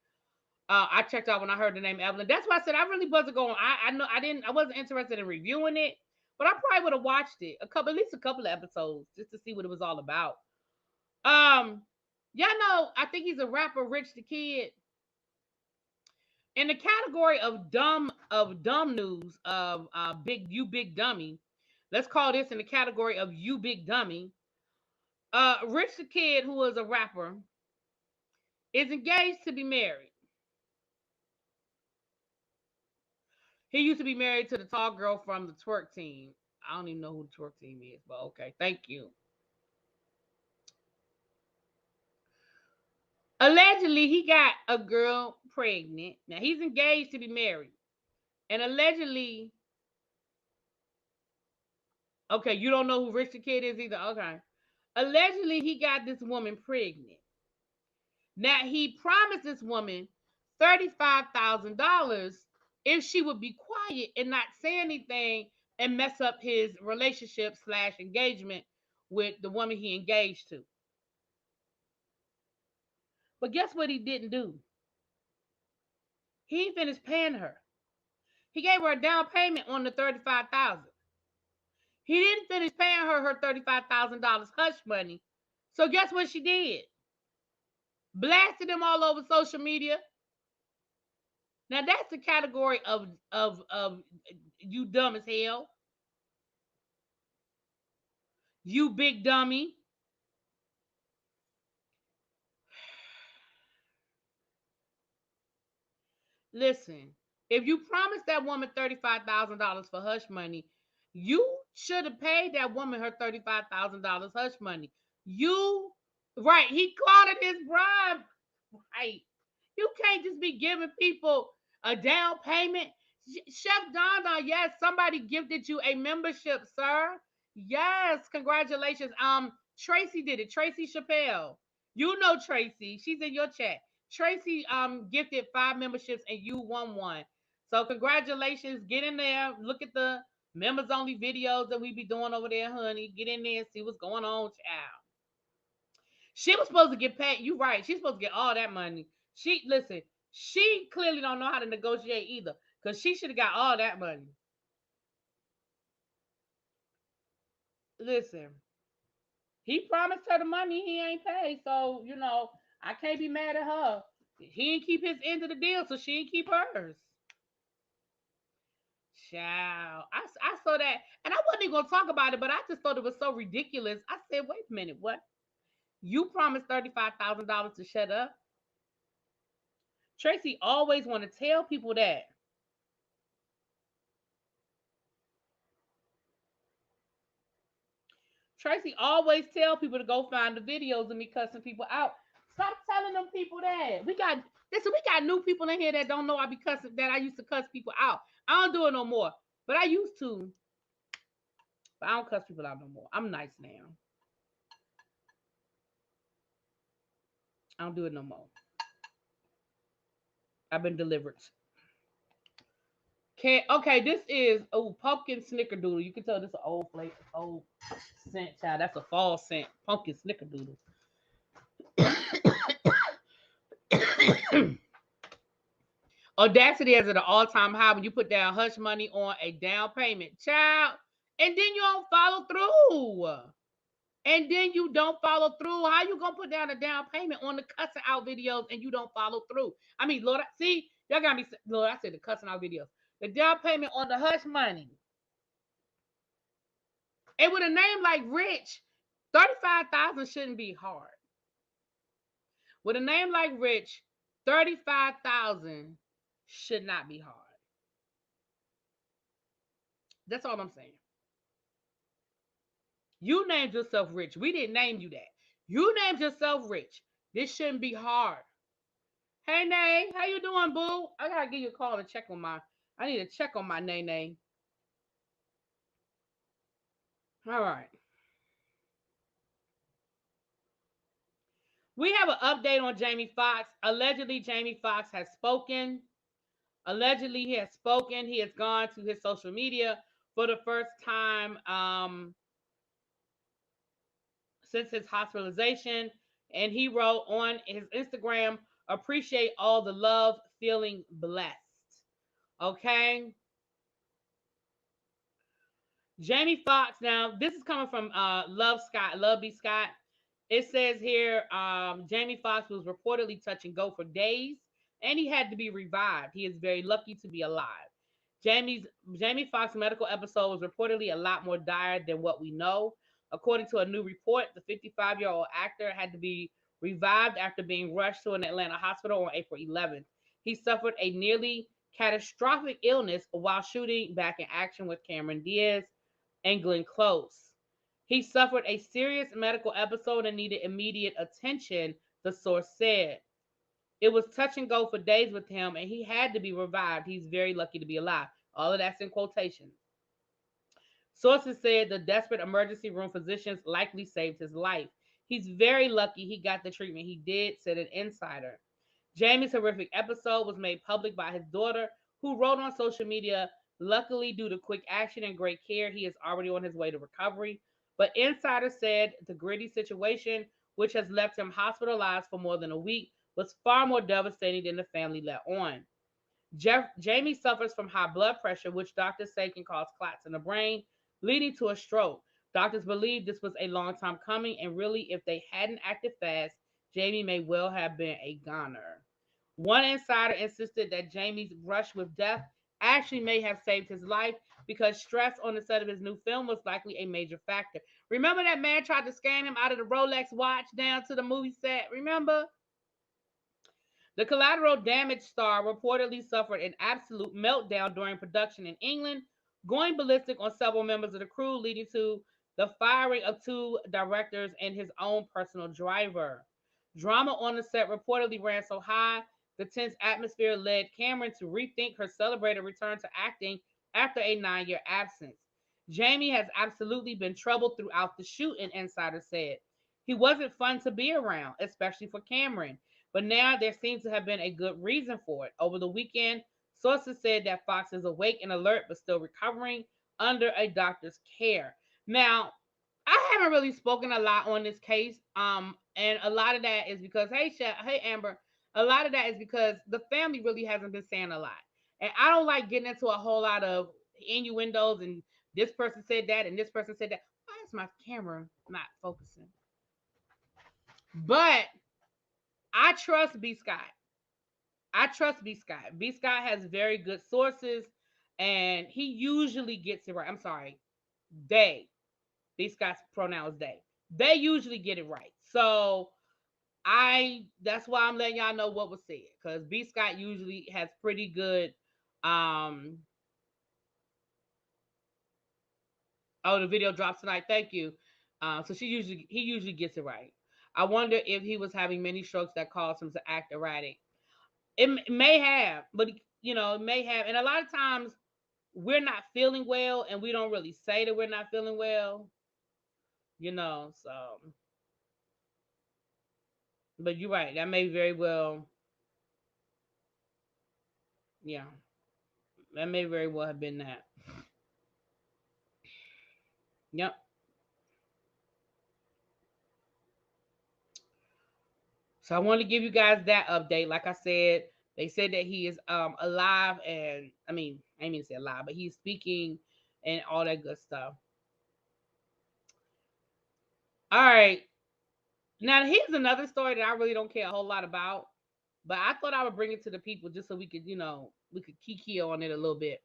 I checked out when I heard the name Evelyn. That's why I said I really wasn't going. I know I wasn't interested in reviewing it, but I probably would have watched it at least a couple of episodes just to see what it was all about. Um, y'all know I think he's a rapper, Rich the Kid. In the category of dumb news of big dummy, let's call this in the category of you big dummy. Rich the Kid, who is a rapper, is engaged to be married. He used to be married to the tall girl from the twerk team. I don't even know who the twerk team is, but okay, thank you. Allegedly, he got a girl pregnant. Now he's engaged to be married, and allegedly, okay, you don't know who Rich the Kid is either. Okay, allegedly, he got this woman pregnant. Now he promised this woman $35,000 if she would be quiet and not say anything and mess up his relationship slash engagement with the woman he engaged to. But guess what he didn't do? He finished paying her. He gave her a down payment on the 35,000. He didn't finish paying her $35,000 hush money. So guess what she did? Blasted them all over social media. Now that's the category of you dumb as hell. You big dummy. Listen, if you promised that woman $35,000 for hush money, you should have paid that woman her $35,000 hush money. You, right? He called it his bribe. Right? You can't just be giving people a down payment. Chef Donna, yes, somebody gifted you a membership, sir. Yes, congratulations. Tracy did it. Tracy Chappelle. You know Tracy. She's in your chat. Tracy gifted 5 memberships and you won one. So congratulations. Get in there. Look at the members only videos that we be doing over there, honey. Get in there and see what's going on, child. She was supposed to get paid. You right. She's supposed to get all that money. She listen. She clearly don't know how to negotiate either, because she should have got all that money. Listen, he promised her the money. He ain't paid, so I can't be mad at her. He didn't keep his end of the deal, so she didn't keep hers. Child, I saw that, and I wasn't even gonna talk about it, but I just thought it was so ridiculous. I said, "Wait a minute, what? You promised $35,000 to shut up?" Tracy always want to tell people that. Tracy always tell people to go find the videos of me cussing people out. Stop telling them people that. We got new people in here that don't know I be cussing, that I used to cuss people out. I don't do it no more. But I used to. But I don't cuss people out no more. I'm nice now. I don't do it no more. I've been delivered. Okay, this is pumpkin snickerdoodle. You can tell this is an old flavor, old scent, child. That's a fall scent. Pumpkin snickerdoodle. Audacity is at an all-time high when you put down hush money on a down payment, child, and then you don't follow through. And then you don't follow through. How you gonna put down a down payment on the cussing out videos and you don't follow through? I mean, Lord, see, y'all got me. Lord, I said the cussing out videos. The down payment on the hush money. And with a name like Rich, 35,000 shouldn't be hard. With a name like Rich, 35,000 should not be hard. That's all I'm saying. You named yourself Rich. We didn't name you that. You named yourself Rich. This shouldn't be hard. Hey, Nay, how you doing, boo? I gotta give you a call to check on my. I need to check on my Nay. All right. We have an update on Jamie Foxx. Allegedly, Jamie Foxx has spoken. Allegedly, he has spoken. He has gone to his social media for the first time since his hospitalization. And he wrote on his Instagram, appreciate all the love, feeling blessed. Okay. Jamie Foxx. Now, this is coming from Love B. Scott. It says here, Jamie Foxx was reportedly touch and go for days, and he had to be revived. He is very lucky to be alive. Jamie Foxx's medical episode was reportedly a lot more dire than what we know. According to a new report, the 55-year-old actor had to be revived after being rushed to an Atlanta hospital on April 11th. He suffered a nearly catastrophic illness while shooting Back in Action with Cameron Diaz and Glenn Close. He suffered a serious medical episode and needed immediate attention, the source said. It was touch and go for days with him, and he had to be revived. He's very lucky to be alive. All of that's in quotations. Sources said the desperate emergency room physicians likely saved his life. He's very lucky he got the treatment he did, said an insider. Jamie's horrific episode was made public by his daughter, who wrote on social media, luckily, due to quick action and great care, he is already on his way to recovery. But insiders said the gritty situation, which has left him hospitalized for more than a week, was far more devastating than the family let on. Jamie suffers from high blood pressure, which doctors say can cause clots in the brain, leading to a stroke. Doctors believe this was a long time coming, and really, if they hadn't acted fast, Jamie may well have been a goner. One insider insisted that Jamie's rush with death actually may have saved his life because stress on the set of his new film was likely a major factor. Remember that man tried to scam him out of the Rolex watch down to the movie set? Remember? The collateral damage star reportedly suffered an absolute meltdown during production in England, going ballistic on several members of the crew, leading to the firing of two directors and his own personal driver. Drama on the set reportedly ran so high, the tense atmosphere led Cameron to rethink her celebrated return to acting after a 9-year absence. Jamie has absolutely been troubled throughout the shoot, an insider said. He wasn't fun to be around, especially for Cameron. But now there seems to have been a good reason for it. Over the weekend, sources said that Foxx is awake and alert but still recovering under a doctor's care. Now, I haven't really spoken a lot on this case, and a lot of that is because hey Amber, a lot of that is because the family really hasn't been saying a lot, and I don't like getting into a whole lot of innuendos and this person said that and this person said that. Why is my camera not focusing? But I trust B Scott. I trust B Scott. B Scott has very good sources, and he usually gets it right. I'm sorry, they. B Scott's pronoun is they. They usually get it right. So that's why I'm letting y'all know what was said, because B Scott usually has pretty good. Um. Oh, the video drops tonight. Thank you. So he usually gets it right. I wonder if he was having many strokes that caused him to act erratic. It may have, but it may have. And a lot of times we're not feeling well and we don't really say that we're not feeling well, so but you're right. That may very well, yeah, that may very well have been that. Yep. So I wanted to give you guys that update. Like I said, they said that he is alive, and I didn't mean to say alive, but he's speaking and all that good stuff. All right. Now here's another story that I really don't care a whole lot about, but I thought I would bring it to the people just so we could kiki on it a little bit.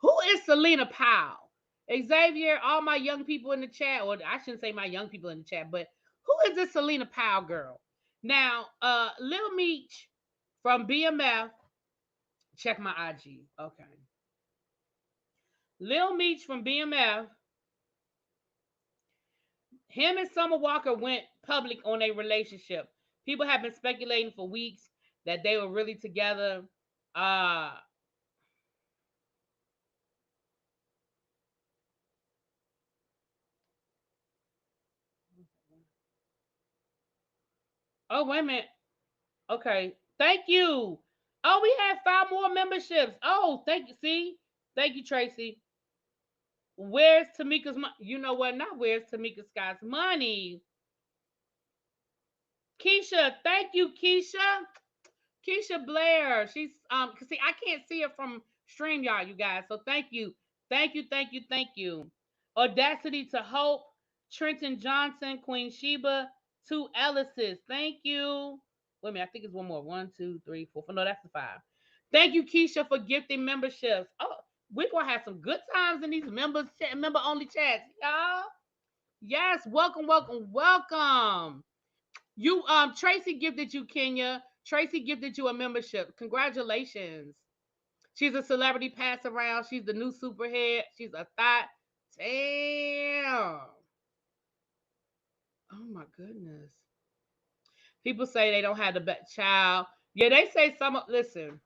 Who is Selena Powell? Xavier, all my young people in the chat, or I shouldn't say my young people in the chat, but who is this Selena Powell girl? Now, Lil Meech from BMF, check my IG. Okay. Lil Meech from BMF, him and Summer Walker went public on a relationship. People have been speculating for weeks that they were really together. Uh oh, wait a minute. Okay. Thank you. Oh, we have 5 more memberships. Oh, thank you. See? Thank you, Tracy. Where's Tamika's money? You know what? Not where's Tamika Scott's money. Keisha, thank you, Keisha. Keisha Blair. She's see, I can't see it from StreamYard, you guys. So thank you. Thank you, thank you, thank you. Audacity to Hope, Trenton Johnson, Queen Sheba, 2 Ellis's. Thank you. Wait a minute, I think it's one more. 1, 2, 3, 4. No, that's the 5. Thank you, Keisha, for gifting memberships. Oh, we're gonna have some good times in these member only chats, y'all. Yes, welcome, welcome, welcome. You Tracy gifted you, Kenya. Tracy gifted you a membership. Congratulations. She's a celebrity pass around. She's the new superhead. She's a thought. Damn. Oh my goodness. People say they don't have the best child. Yeah, they say some. Listen,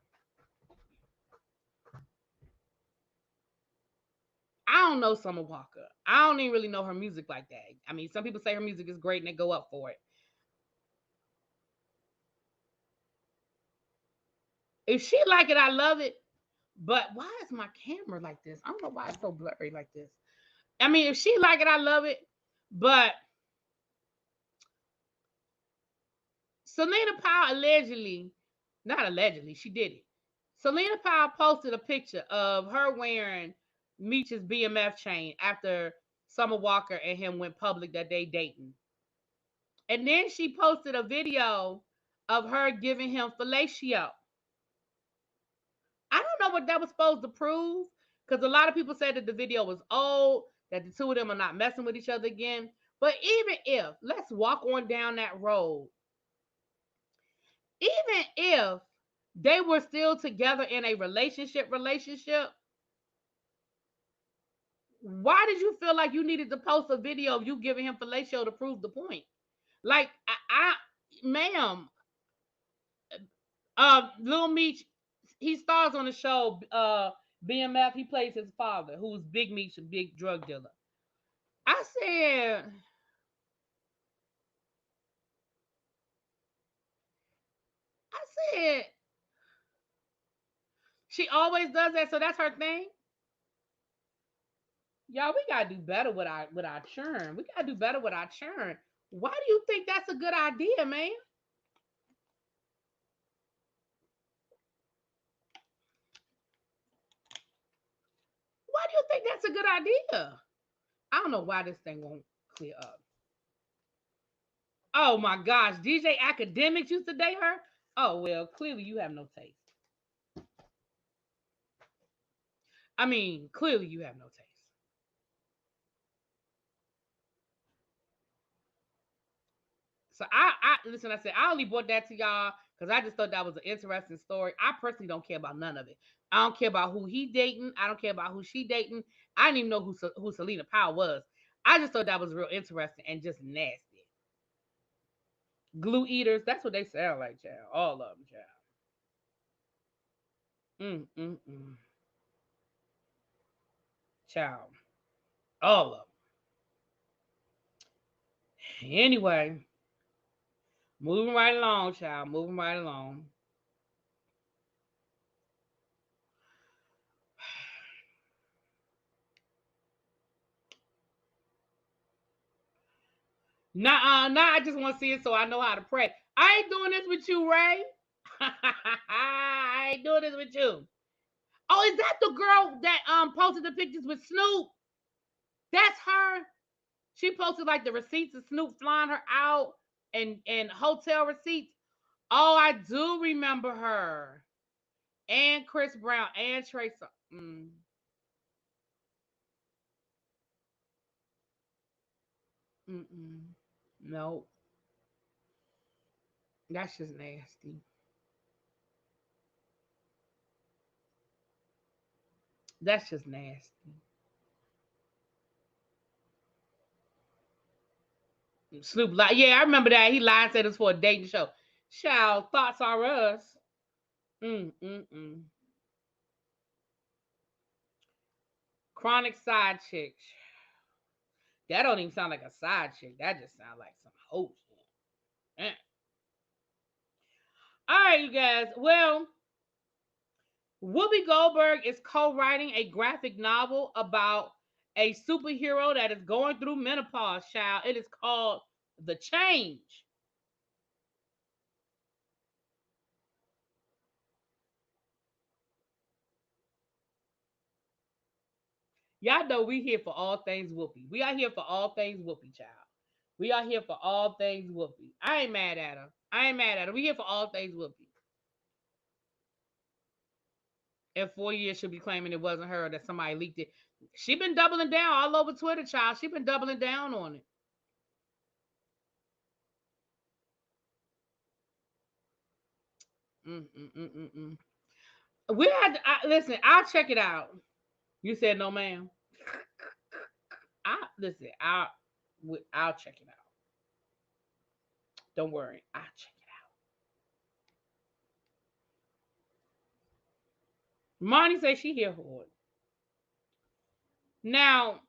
I don't know Summer Walker. I don't even really know her music like that. I mean, some people say her music is great and they go up for it. If she like it, I love it. But why is my camera like this? I don't know why it's so blurry like this. I mean, if she like it, I love it. But Selena Powell allegedly, not allegedly, she did it. Selena Powell posted a picture of her wearing Meech's BMF chain after Summer Walker and him went public that they dating. And then she posted a video of her giving him fellatio. I don't know what that was supposed to prove, because a lot of people said that the video was old, that the two of them are not messing with each other again. But even if, let's walk on down that road, even if they were still together in a relationship, why did you feel like you needed to post a video of you giving him fellatio to prove the point? Like, ma'am, Lil Meech, he stars on the show BMF. He plays his father, who's Big Meech, a big drug dealer. I said, she always does that, so that's her thing. Y'all, we gotta do better with our churn. We gotta do better with our churn. Why do you think that's a good idea, man? Why do you think that's a good idea? I don't know why this thing won't clear up. Oh my gosh, DJ Academics used to date her? Oh, well, clearly you have no taste. I mean, clearly you have no taste. So I listen, I said I only brought that to y'all because I just thought that was an interesting story. I personally don't care about none of it. I don't care about who he dating. I don't care about who she dating. I didn't even know who Selena Powell was. I just thought that was real interesting and just nasty. Glue eaters, that's what they sound like, child. All of them, child. Mm. Child. All of them. Anyway, moving right along, child. Moving right along. Nah, I just want to see it so I know how to pray. I ain't doing this with you, Ray. I ain't doing this with you. Oh, is that the girl that posted the pictures with Snoop? That's her. She posted like the receipts of Snoop flying her out and hotel receipts. Oh, I do remember her. And Chris Brown and Trey. No, that's just nasty. That's just nasty. Snoop lied. Yeah, I remember that. He lied and said it was for a dating show. Child, thoughts are us. Mm. Chronic side chick. That don't even sound like a side chick. That just sounds like some hoe shit. All right, you guys. Well, Whoopi Goldberg is co-writing a graphic novel about a superhero that is going through menopause, child. It is called The Change. Y'all know we here for all things Whoopi. We are here for all things Whoopi, child. We are here for all things Whoopi. I ain't mad at her. I ain't mad at her. We here for all things Whoopi. In 4 years, she'll be claiming it wasn't her, that somebody leaked it. She been doubling down all over Twitter, child. She been doubling down on it. Mm. We had to, listen. I'll check it out. You said no, ma'am. I listen. I'll check it out. Don't worry. I'll check it out. Marnie says she here for it. Now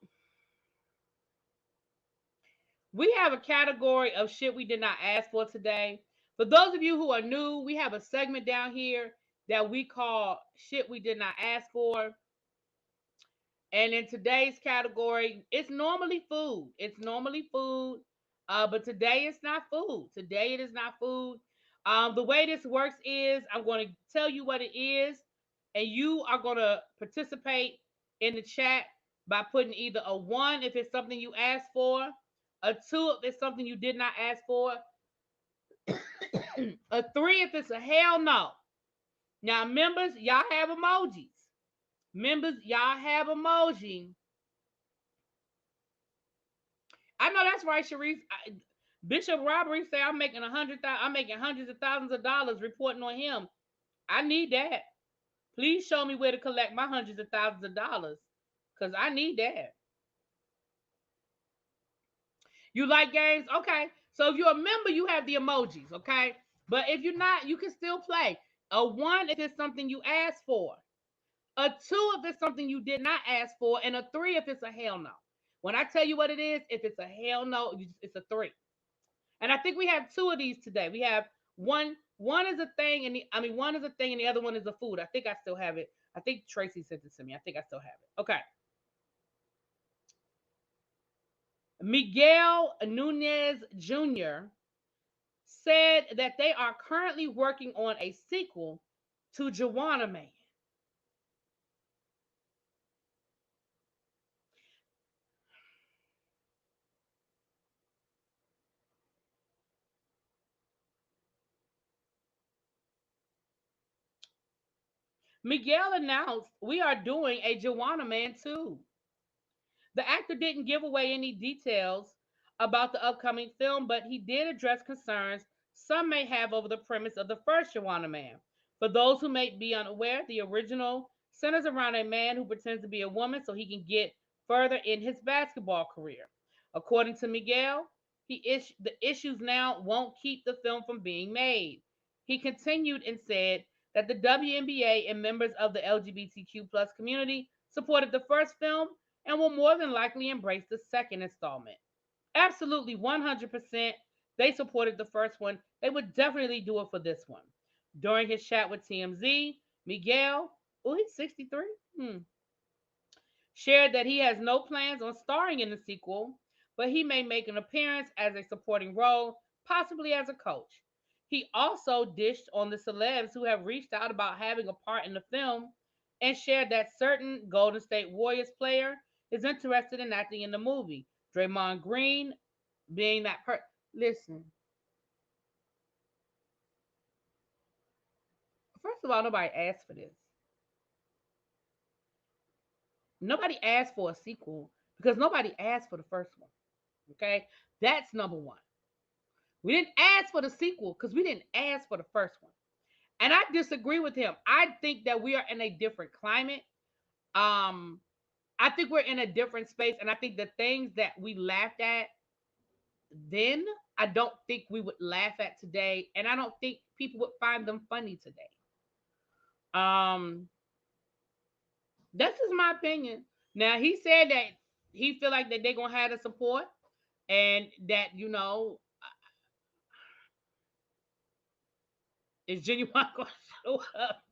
we have a category of shit we did not ask for today. For those of you who are new, we have a segment down here that we call shit we did not ask for. And in today's category, it's normally food. It's normally food. But today it's not food. Today it is not food. The way this works is I'm going to tell you what it is, and you are going to participate in the chat by putting either a 1 if it's something you asked for, a 2 if it's something you did not ask for, a 3 if it's a hell no. Now, members, y'all have emojis. Members, y'all have emoji. I know that's right, Sharice. Bishop Robbery say I'm making I'm making hundreds of thousands of dollars reporting on him. I need that. Please show me where to collect my hundreds of thousands of dollars, because I need that. You like games? Okay. So if you're a member, you have the emojis, okay? But if you're not, you can still play. A 1 if it's something you asked for. A 2 if it's something you did not ask for. And a 3 if it's a hell no. When I tell you what it is, if it's a hell no, it's a 3. And I think we have 2 of these today. We have one is a thing, and one is a thing, and the other one is a food. I think I still have it. I think Tracy sent it to me. I think I still have it. Okay. Miguel Nunez Jr. said that they are currently working on a sequel to Juwanna Mann. Miguel announced, "We are doing a Juwanna Mann 2." The actor didn't give away any details about the upcoming film, but he did address concerns some may have over the premise of the first Juwanna Mann. For those who may be unaware, the original centers around a man who pretends to be a woman so he can get further in his basketball career. According to Miguel, the issues now won't keep the film from being made. He continued and said that the WNBA and members of the LGBTQ plus community supported the first film and will more than likely embrace the second installment. Absolutely, 100%. They supported the first one. They would definitely do it for this one. During his chat with TMZ, Miguel, he's 63, shared that he has no plans on starring in the sequel, but he may make an appearance as a supporting role, possibly as a coach. He also dished on the celebs who have reached out about having a part in the film and shared that certain Golden State Warriors player is interested in acting in the movie. Draymond Green being that person. Listen, first of all, nobody asked for this. Nobody asked for a sequel because nobody asked for the first one. Okay, that's number one. We didn't ask for the sequel because we didn't ask for the first one. And I disagree with him. I think that we are in a different climate. Um, I think we're in a different space, and I think the things that we laughed at then, I don't think we would laugh at today, and I don't think people would find them funny today. Um, that's just my opinion. Now he said that he feel like that they're gonna have the support, and that is Genuine gonna show up.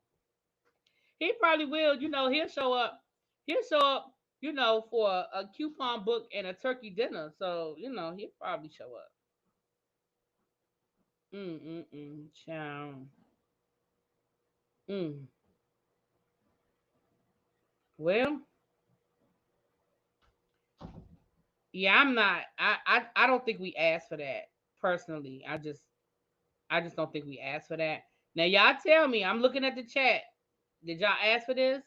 He probably will. He'll show up. He'll show up. For a coupon book and a turkey dinner. So he'll probably show up. Chow. Mm. Well, yeah, I'm not. I don't think we asked for that personally. I just don't think we asked for that. Now y'all tell me. I'm looking at the chat. Did y'all ask for this?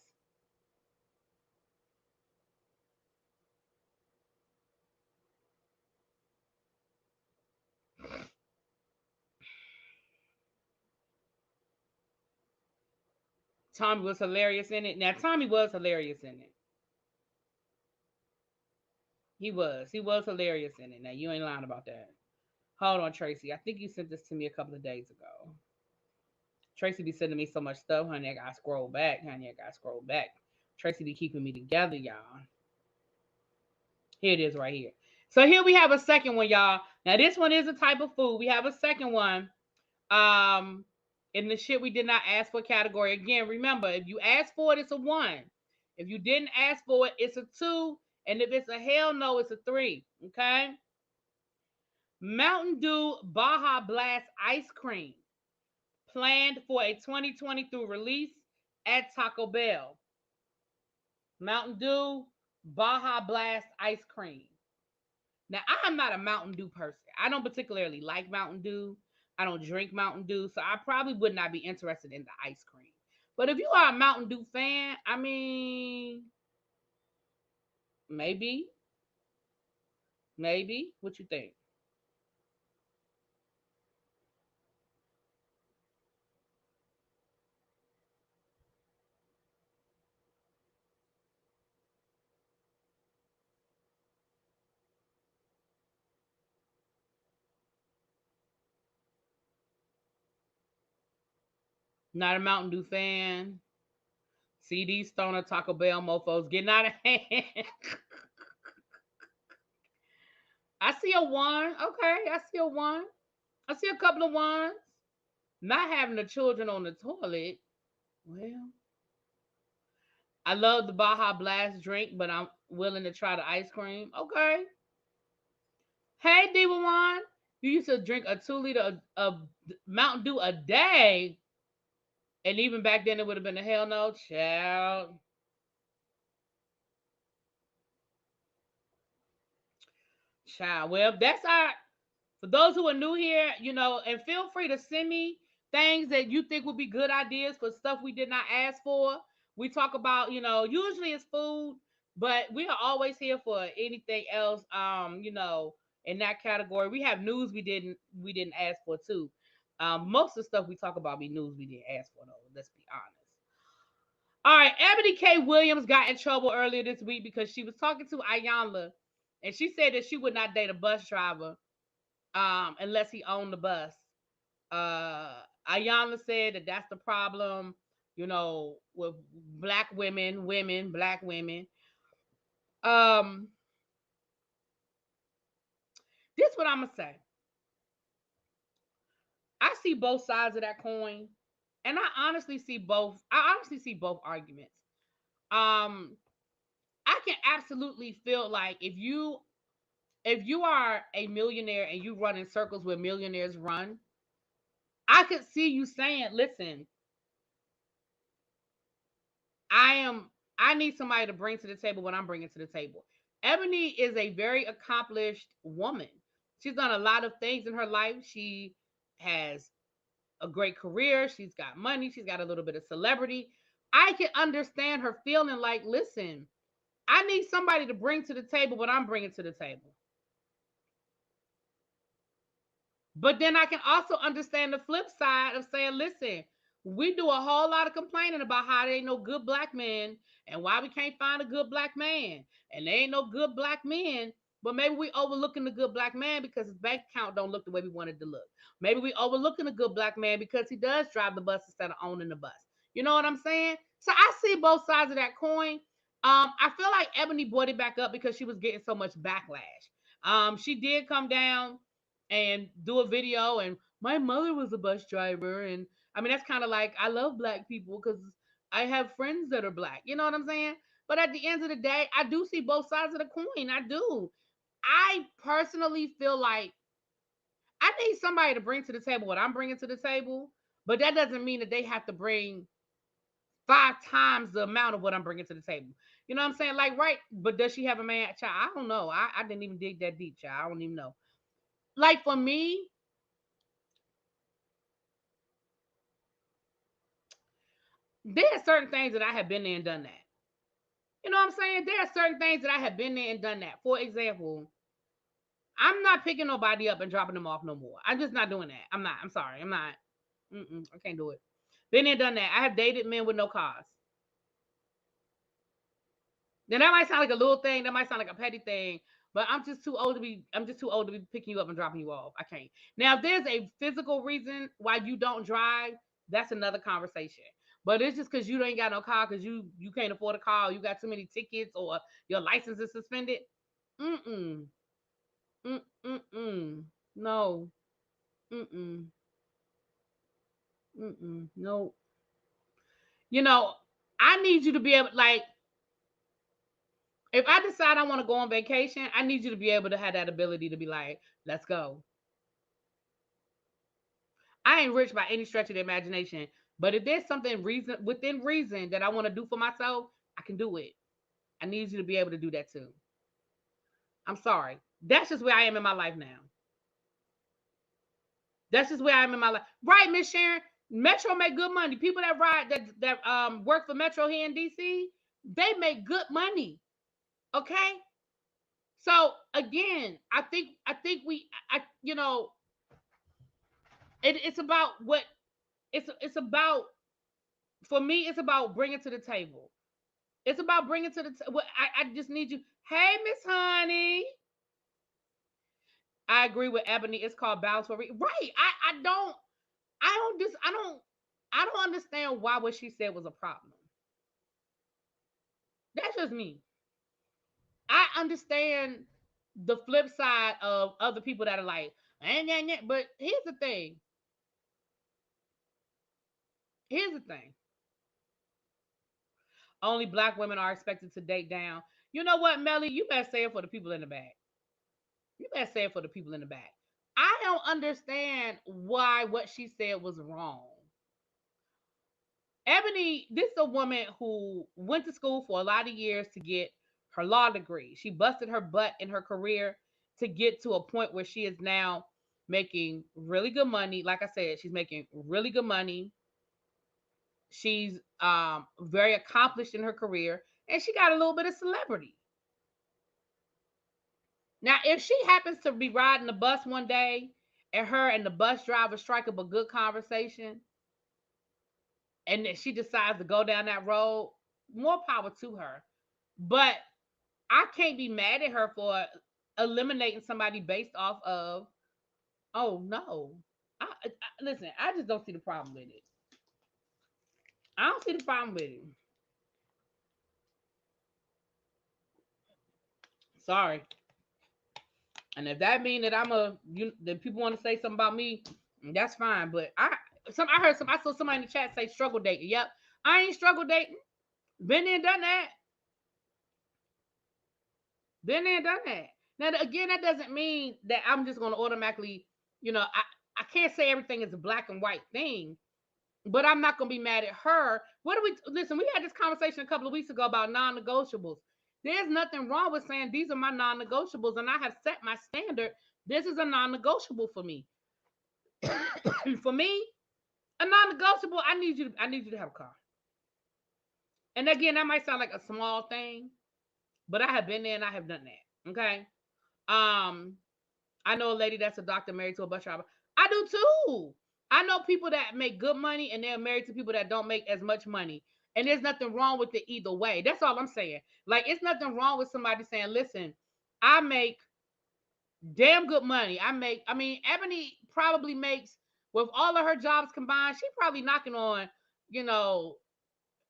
Tommy was hilarious in it. Now Tommy was hilarious in it. He was. He was hilarious in it. Now you ain't lying about that. Hold on, Tracy. I think you sent this to me a couple of days ago. Tracy be sending me so much stuff, honey. I gotta scroll back, honey. I gotta scroll back. Tracy be keeping me together, y'all. Here it is right here. So here we have a second one, y'all. Now this one is a type of food. We have a second one. Um, in the shit we did not ask for category. Again, remember, if you ask for it, it's a 1. If you didn't ask for it, it's a 2. And if it's a hell no, it's a 3. Okay? Mountain Dew Baja Blast ice cream planned for a 2022 release at Taco Bell. Mountain Dew Baja Blast ice cream. Now, I am not a Mountain Dew person. I don't particularly like Mountain Dew. I don't drink Mountain Dew, so I probably would not be interested in the ice cream. But if you are a Mountain Dew fan, I mean, maybe, maybe. What you think? Not a Mountain Dew fan. See these stoner Taco Bell mofos getting out of hand. I see a one. Okay, I see a one. I see a couple of ones. Not having the children on the toilet. Well, I love the Baja Blast drink, but I'm willing to try the ice cream. Okay. Hey, Diva One. You used to drink a 2 liter of Mountain Dew a day. And even back then, it would have been a hell no, child. Child. Well, that's our. For those who are new here, and feel free to send me things that you think would be good ideas for stuff we did not ask for. We talk about, usually it's food, but we are always here for anything else. In that category, we have news we didn't ask for too. Most of the stuff we talk about be news we didn't ask for though. Let's be honest. All right, Ebony K. Williams got in trouble earlier this week because she was talking to Ayanla, and she said that she would not date a bus driver unless he owned the bus. Ayanna said that that's the problem, with black women, black women. Um, this what I'm gonna say. I see both sides of that coin, and I honestly see both. I honestly see both arguments. Um, I can absolutely feel like if you are a millionaire and you run in circles where millionaires run, I could see you saying, "Listen, I am I need somebody to bring to the table what I'm bringing to the table." Ebony is a very accomplished woman. She's done a lot of things in her life. She has a great career. She's got money. She's got a little bit of celebrity. I can understand her feeling like, listen, I need somebody to bring to the table what I'm bringing to the table. But then I can also understand the flip side of saying, listen, we do a whole lot of complaining about how there ain't no good black men and why we can't find a good black man. And there ain't no good black men, but maybe we overlooking the good black man because his bank account don't look the way we wanted to look. Maybe we overlooking a good black man because he does drive the bus instead of owning the bus. You know what I'm saying? So I see both sides of that coin. I feel like Ebony brought it back up because she was getting so much backlash. She did come down and do a video, and my mother was a bus driver, and I mean that's kind of like, I love black people because I have friends that are black, you know what I'm saying? But at the end of the day, I do see both sides of the coin. I do. I personally feel like I need somebody to bring to the table what I'm bringing to the table, but that doesn't mean that they have to bring 5 times the amount of what I'm bringing to the table. You know what I'm saying? Like, right, but does she have a man? Child, I don't know. I didn't even dig that deep, child. I don't even know. Like, for me, there are certain things that I have been there and done that. You know what I'm saying? There are certain things that I have been there and done that. For example, I'm not picking nobody up and dropping them off no more. I'm just not doing that. I'm not. I'm sorry. I'm not. I can't do it. Been there and done that. I have dated men with no cars. Now that might sound like a little thing. That might sound like a petty thing. But I'm just too old to be. I'm just too old to be picking you up and dropping you off. I can't. Now, if there's a physical reason why you don't drive, that's another conversation. But it's just because you ain't got no car because you can't afford a car, or you got too many tickets, or your license is suspended. Mm-mm. Mm-mm. No. Mm-mm. Mm-mm. No. You know, I need you to be able, like, if I decide I want to go on vacation, I need you to be able to have that ability to be like, let's go. I ain't rich by any stretch of the imagination, but if there's something reason within reason that I want to do for myself, I can do it. I need you to be able to do that too. I'm sorry. That's just where I am in my life now. That's just where I am in my life. Right, Miss Sharon? Metro make good money. People that ride that work for Metro here in DC, they make good money. Okay? So again, I think we I you know, it's about what it's about for me, it's about bringing to the table. It's about bringing to the what I just need you. Hey, Miss Honey. I agree with Ebony. It's called balance for right. I don't understand why what she said was a problem. That's just me. I understand the flip side of other people that are like, but here's the thing. Here's the thing. Only black women are expected to date down. You know what, Melly? You better say it for the people in the back. You better say it for the people in the back. I don't understand why what she said was wrong. Ebony, this is a woman who went to school for a lot of years to get her law degree. She busted her butt in her career to get to a point where she is now making really good money. Like I said, she's making really good money. She's very accomplished in her career, and she got a little bit of celebrity. Now, if she happens to be riding the bus one day and her and the bus driver strike up a good conversation, and then she decides to go down that road, more power to her. But I can't be mad at her for eliminating somebody based off of, oh no. Listen, I just don't see the problem with it. I don't see the problem with it. Sorry. And if that means that that people want to say something about me, that's fine. But I saw somebody in the chat say struggle dating. Yep. I ain't struggle dating. Been there, done that. Been there, done that. Now again, that doesn't mean that I'm just gonna automatically, I can't say everything is a black and white thing, but I'm not gonna be mad at her. What do we listen? We had this conversation a couple of weeks ago about non-negotiables. There's nothing wrong with saying these are my non-negotiables, and I have set my standard. This is a non-negotiable for me. For me, a non-negotiable. I need you to have a car. And again, that might sound like a small thing, but I have been there and I have done that. Okay. Um, I know a lady that's a doctor married to a bus driver. I do too. I know people that make good money and they're married to people that don't make as much money. And there's nothing wrong with it either way. That's all I'm saying. Like, it's nothing wrong with somebody saying, listen, I make damn good money. Ebony probably makes, with all of her jobs combined, she probably knocking on, you know,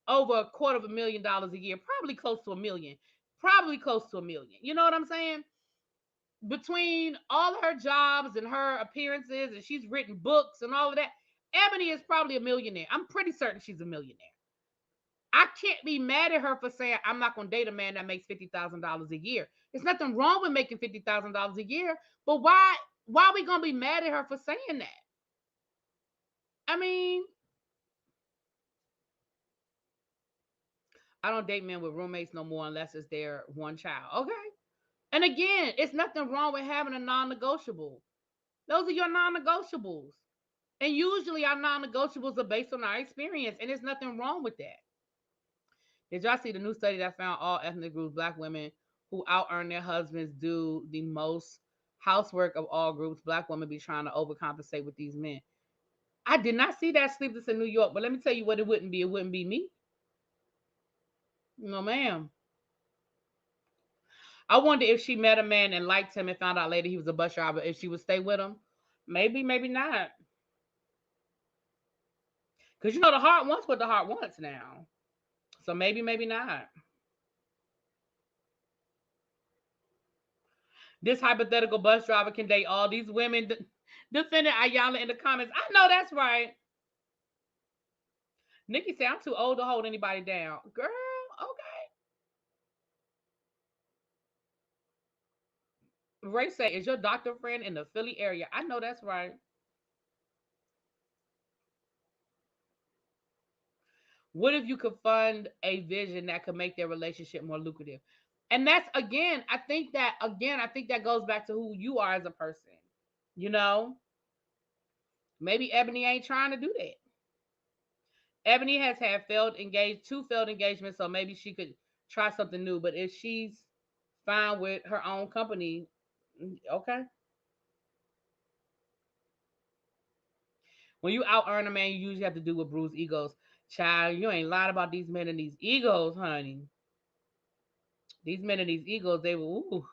over $250,000 a year, probably close to a million. Probably close to a million. You know what I'm saying? Between all her jobs and her appearances, and she's written books and all of that, Ebony is probably a millionaire. I'm pretty certain she's a millionaire. I can't be mad at her for saying I'm not going to date a man that makes $50,000 a year. There's nothing wrong with making $50,000 a year, but why are we going to be mad at her for saying that? I mean, I don't date men with roommates no more unless it's their one child. Okay. And again, it's nothing wrong with having a non-negotiable. Those are your non-negotiables. And usually our non-negotiables are based on our experience, and there's nothing wrong with that. Did y'all see the new study that found all ethnic groups, black women who out earn their husbands do the most housework of all groups? Black women be trying to overcompensate with these men. I did not see that sleepless in New York, but let me tell you what it wouldn't be. It wouldn't be me. No, ma'am. I wonder if she met a man and liked him and found out later he was a bus driver, if she would stay with him. Maybe, maybe not. Because the heart wants what the heart wants now. So maybe, maybe not. This hypothetical bus driver can date all these women. Defendant Ayala in the comments. I know that's right. Nikki said, I'm too old to hold anybody down. Girl, okay. Ray said, is your doctor friend in the Philly area? I know that's right. What if you could fund a vision that could make their relationship more lucrative? And that's I think that goes back to who you are as a person. You know, maybe Eboni ain't trying to do that. Eboni has had two failed engagements, so maybe she could try something new. But if she's fine with her own company, okay. When you out earn a man, you usually have to do with bruised egos. Child, you ain't lied about these men and these egos, honey. These men and these egos, they were ooh.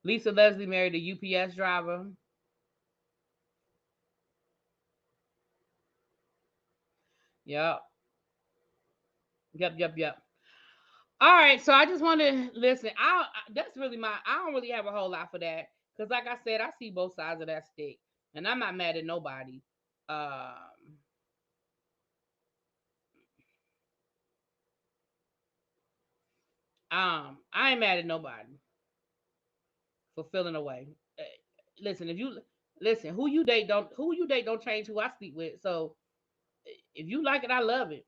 Lisa Leslie married a UPS driver. Yep. Yep. All right, so I just want to listen. That's really I don't really have a whole lot for that because, like I said, I see both sides of that stick, and I'm not mad at nobody. Um, I ain't mad at nobody for feeling away. Listen, if you listen, who you date don't change who I sleep with. So if you like it, I love it.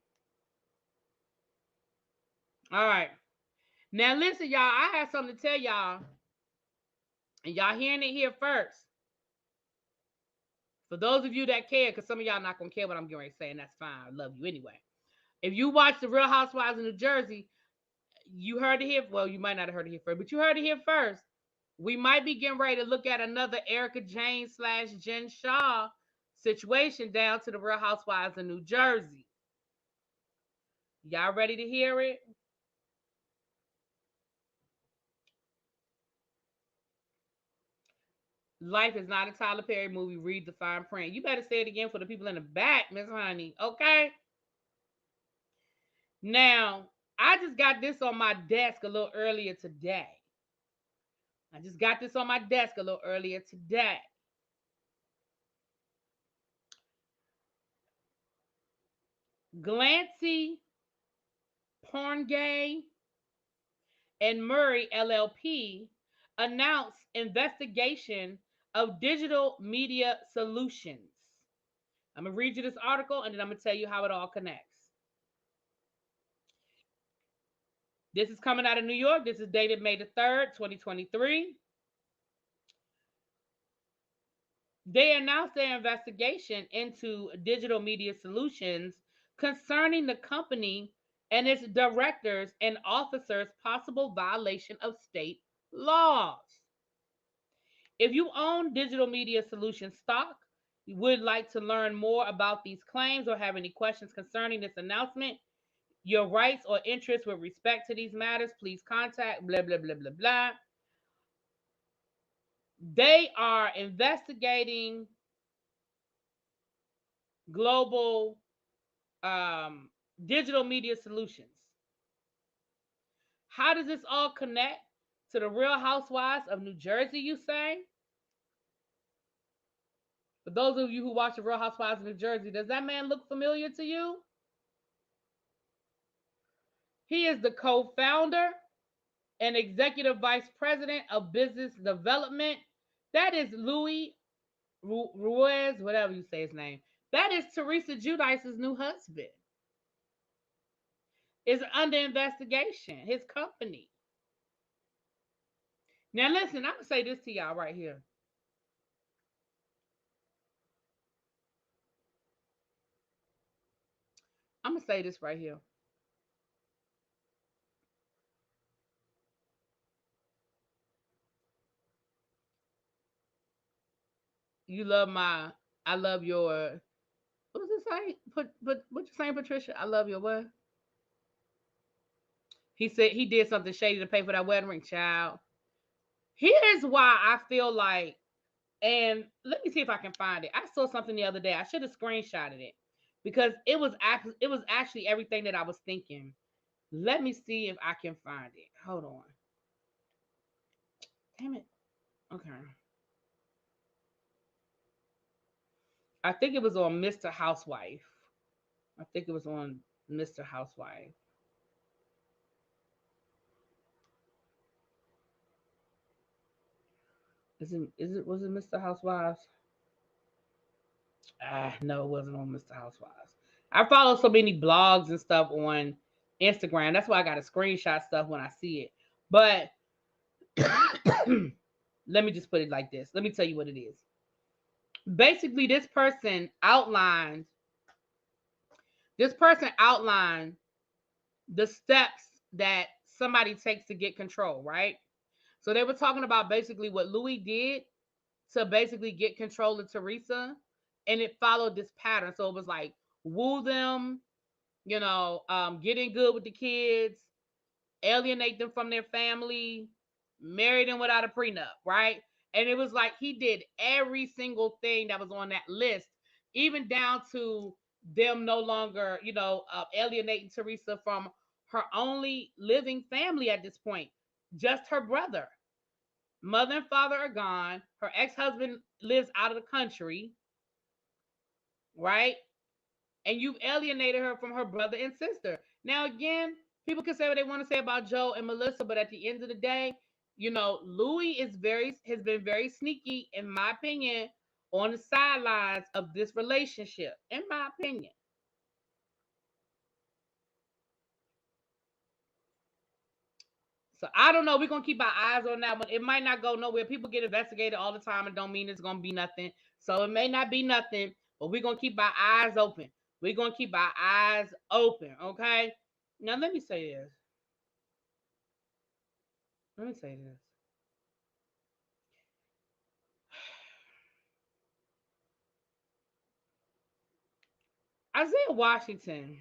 All right, now listen, y'all. I have something to tell y'all, and y'all hearing it here first. For those of you that care, because some of y'all not gonna care what I'm getting ready to say, and that's fine. I love you anyway. If you watch the Real Housewives of New Jersey, you heard it here. Well, you might not have heard it here first, but you heard it here first. We might be getting ready to look at another Erica Jane slash Jen Shaw situation down to the Real Housewives of New Jersey. Y'all ready to hear it? Life is not a Tyler Perry movie. Read the fine print. You better say it again for the people in the back, Miss Honey. Okay? Now, I just got this on my desk a little earlier today. I just got this on my desk a little earlier today. Glancy, Porngay, and Murray LLP announced investigation of digital media solutions. I'm going to read you this article and then I'm going to tell you how it all connects. This is coming out of New York. This is dated May the 3rd, 2023. They announced their investigation into digital media solutions concerning the company and its directors and officers' possible violation of state laws. If you own digital media solution stock, you would like to learn more about these claims or have any questions concerning this announcement, your rights or interests with respect to these matters, please contact blah blah blah blah blah. They are investigating global digital media solutions. How does this all connect to the Real Housewives of New Jersey, you say? For those of you who watch the Real Housewives of New Jersey, does that man look familiar to you? He is the co-founder and executive vice president of business development. That is Louis Ruiz, whatever you say his name. That is Teresa Giudice's new husband. Is under investigation. His company. Now listen, I'm gonna say this to y'all right here. I'm gonna say this right here. You love my, I love your. What was it say? Put what you saying, Patricia? I love your what? He said he did something shady to pay for that wedding ring, child. Here's why I feel like, and let me see if I can find it. I saw something the other day. I should have screenshotted it because it was actually everything that I was thinking. Let me see if I can find it. Hold on. Damn it. Okay. I think it was on Mr. Housewife. I think it was on Mr. Housewife. Was it Mr. Housewives? Ah, no, it wasn't on Mr. Housewives. I follow so many blogs and stuff on Instagram. That's why I got to screenshot stuff when I see it. But let me just put it like this. Let me tell you what it is. Basically, this person outlined the steps that somebody takes to get control, right? So they were talking about basically what Louis did to basically get control of Teresa, and it followed this pattern. So it was like woo them, get in good with the kids, alienate them from their family, marry them without a prenup, right? And it was like he did every single thing that was on that list, even down to them no longer, alienating Teresa from her only living family at this point, just her brother. Mother and father are gone. Her ex-husband lives out of the country, right? And you've alienated her from her brother and sister. Now, again, people can say what they want to say about Joe and Melissa, but at the end of the day, Louis has been very sneaky, in my opinion, on the sidelines of this relationship. In my opinion, so I don't know. We're gonna keep our eyes on that one. It might not go nowhere. People get investigated all the time, and don't mean it's gonna be nothing. So it may not be nothing, but we're gonna keep our eyes open. We're gonna keep our eyes open. Okay. Now let me say this. Let me say this. Isaiah Washington.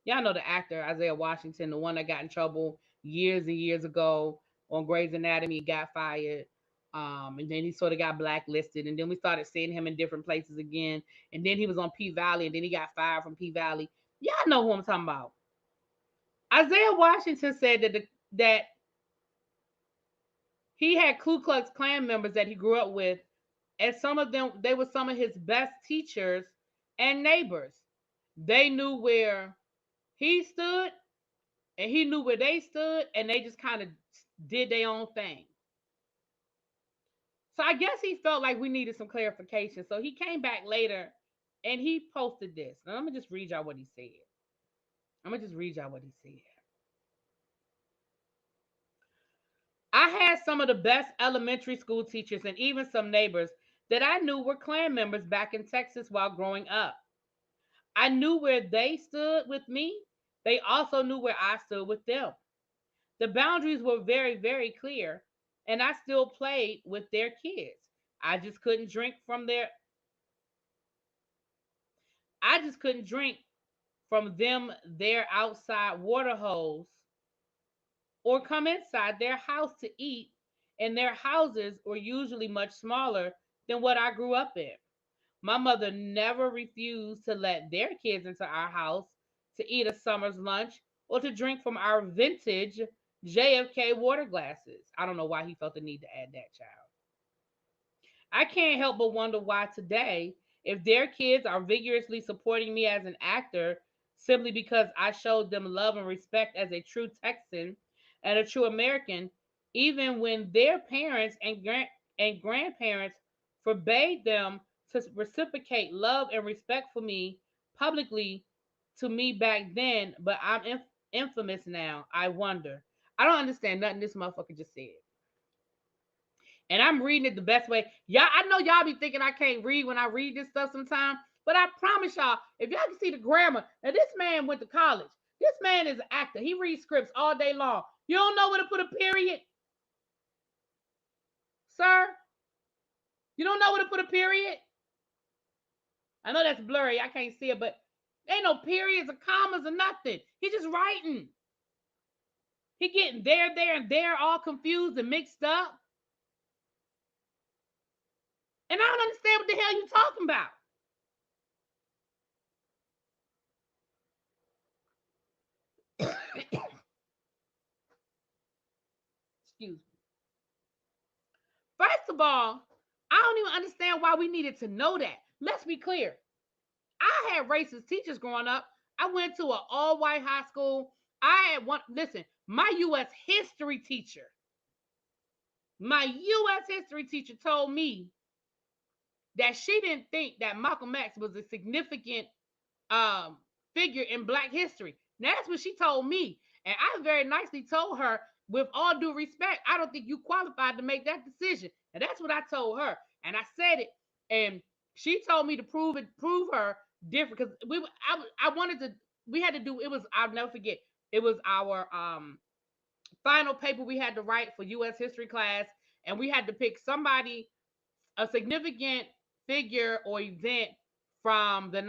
Y'all know the actor Isaiah Washington, the one that got in trouble years and years ago on Grey's Anatomy, got fired. And then he sort of got blacklisted, and then we started seeing him in different places again. And then he was on P Valley, and then he got fired from P Valley. Y'all know who I'm talking about. Isaiah Washington said that he had Ku Klux Klan members that he grew up with, and some of them, they were some of his best teachers and neighbors. They knew where he stood, and he knew where they stood, and they just kind of did their own thing. So I guess he felt like we needed some clarification. So he came back later and he posted this. Now I'm gonna just read y'all what he said. I had some of the best elementary school teachers and even some neighbors that I knew were Klan members back in Texas while growing up. I knew where they stood with me. They also knew where I stood with them. The boundaries were very, very clear, and I still played with their kids. I just couldn't drink from their I just couldn't drink from them their outside water hose or come inside their house to eat, and their houses were usually much smaller than what I grew up in. My mother never refused to let their kids into our house to eat a summer's lunch or to drink from our vintage JFK water glasses. I don't know why he felt the need to add that, child. I can't help but wonder why today, if their kids are vigorously supporting me as an actor simply because I showed them love and respect as a true Texan and a true American, even when their parents and grandparents forbade them to reciprocate love and respect for me publicly to me back then, but I'm infamous now. I wonder. I don't understand nothing this motherfucker just said. And I'm reading it the best way. Y'all, I know y'all be thinking I can't read when I read this stuff sometimes, but I promise y'all, if y'all can see the grammar, now this man went to college. This man is an actor. He reads scripts all day long. You don't know where to put a period, sir? You don't know where to put a period? I know that's blurry. I can't see it, but ain't no periods or commas or nothing. He just writing. He getting there, and there, all confused and mixed up. And I don't understand what the hell you talking about. Excuse me. First of all, I don't even understand why we needed to know that. Let's be clear. I had racist teachers growing up. I went to an all-white high school. I had one, listen, my U.S. history teacher told me that she didn't think that Malcolm X was a significant um, figure in Black history. Now, that's what she told me. And I very nicely told her, with all due respect, I don't think you qualified to make that decision. And that's what I told her. And I said it. And she told me to prove her different. Because I wanted to, we had to do, it was, I'll never forget, it was our final paper we had to write for U.S. history class. And we had to pick somebody, a significant figure or event from the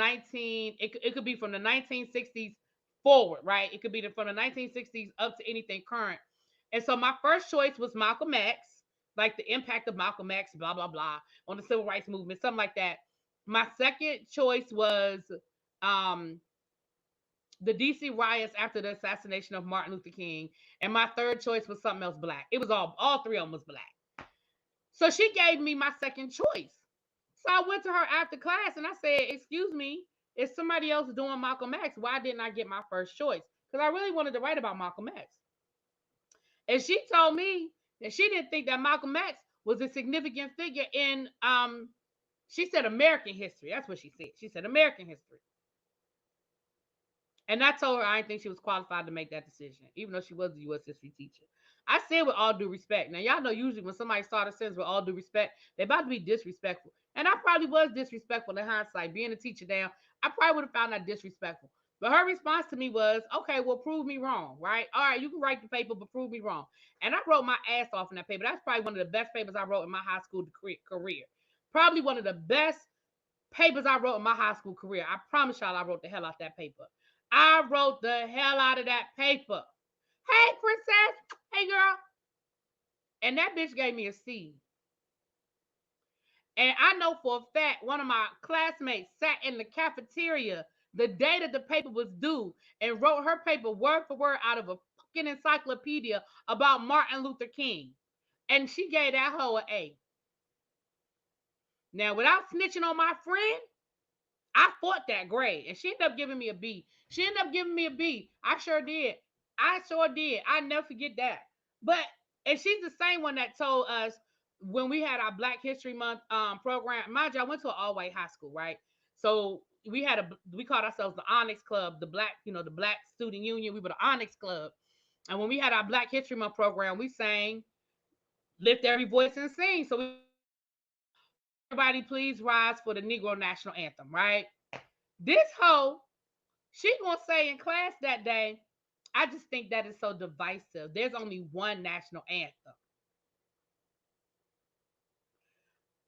it could be from the 1960s forward, right? It could be from the 1960s up to anything current. And so my first choice was Malcolm X, like the impact of Malcolm X, blah blah blah, on the civil rights movement, something like that. My second choice was um the DC riots after the assassination of Martin Luther King, and my third choice was something else Black. It was all three of them was Black. So she gave me my second choice. So I went to her after class and I said, "Excuse me, is somebody else doing Malcolm X? Why didn't I get my first choice? Because I really wanted to write about Malcolm X." And she told me that she didn't think that Malcolm X was a significant figure in she said American history. That's what she said. She said American history. And I told her I didn't think she was qualified to make that decision, even though she was a U.S. history teacher. I said with all due respect. Now, y'all know usually when somebody starts a sentence with all due respect, they're about to be disrespectful. And I probably was disrespectful in hindsight. Being a teacher now, I probably would have found that disrespectful. But her response to me was, okay, well, prove me wrong, right? All right, you can write the paper, but prove me wrong. And I wrote my ass off in that paper. That's probably one of the best papers I wrote in my high school career. Probably one of the best papers I wrote in my high school career. I promise y'all I wrote the hell out that paper. I wrote the hell out of that paper. Hey, princess. Hey, girl. And that bitch gave me a C. And I know for a fact one of my classmates sat in the cafeteria the day that the paper was due and wrote her paper word for word out of a fucking encyclopedia about Martin Luther King. And she gave that hoe an A. Now, without snitching on my friend, I fought that grade, and she ended up giving me a B. She ended up giving me a B. I sure did. I sure did. I never forget that. But and she's the same one that told us when we had our Black History Month program. Mind you, I went to an all-white high school, right? So we called ourselves the Onyx Club, the Black, the Black Student Union. We were the Onyx Club, and when we had our Black History Month program, we sang "Lift Every Voice and Sing." So everybody, please rise for the Negro National Anthem, right? This hoe, she gonna say in class that day, I just think that is so divisive. There's only one national anthem.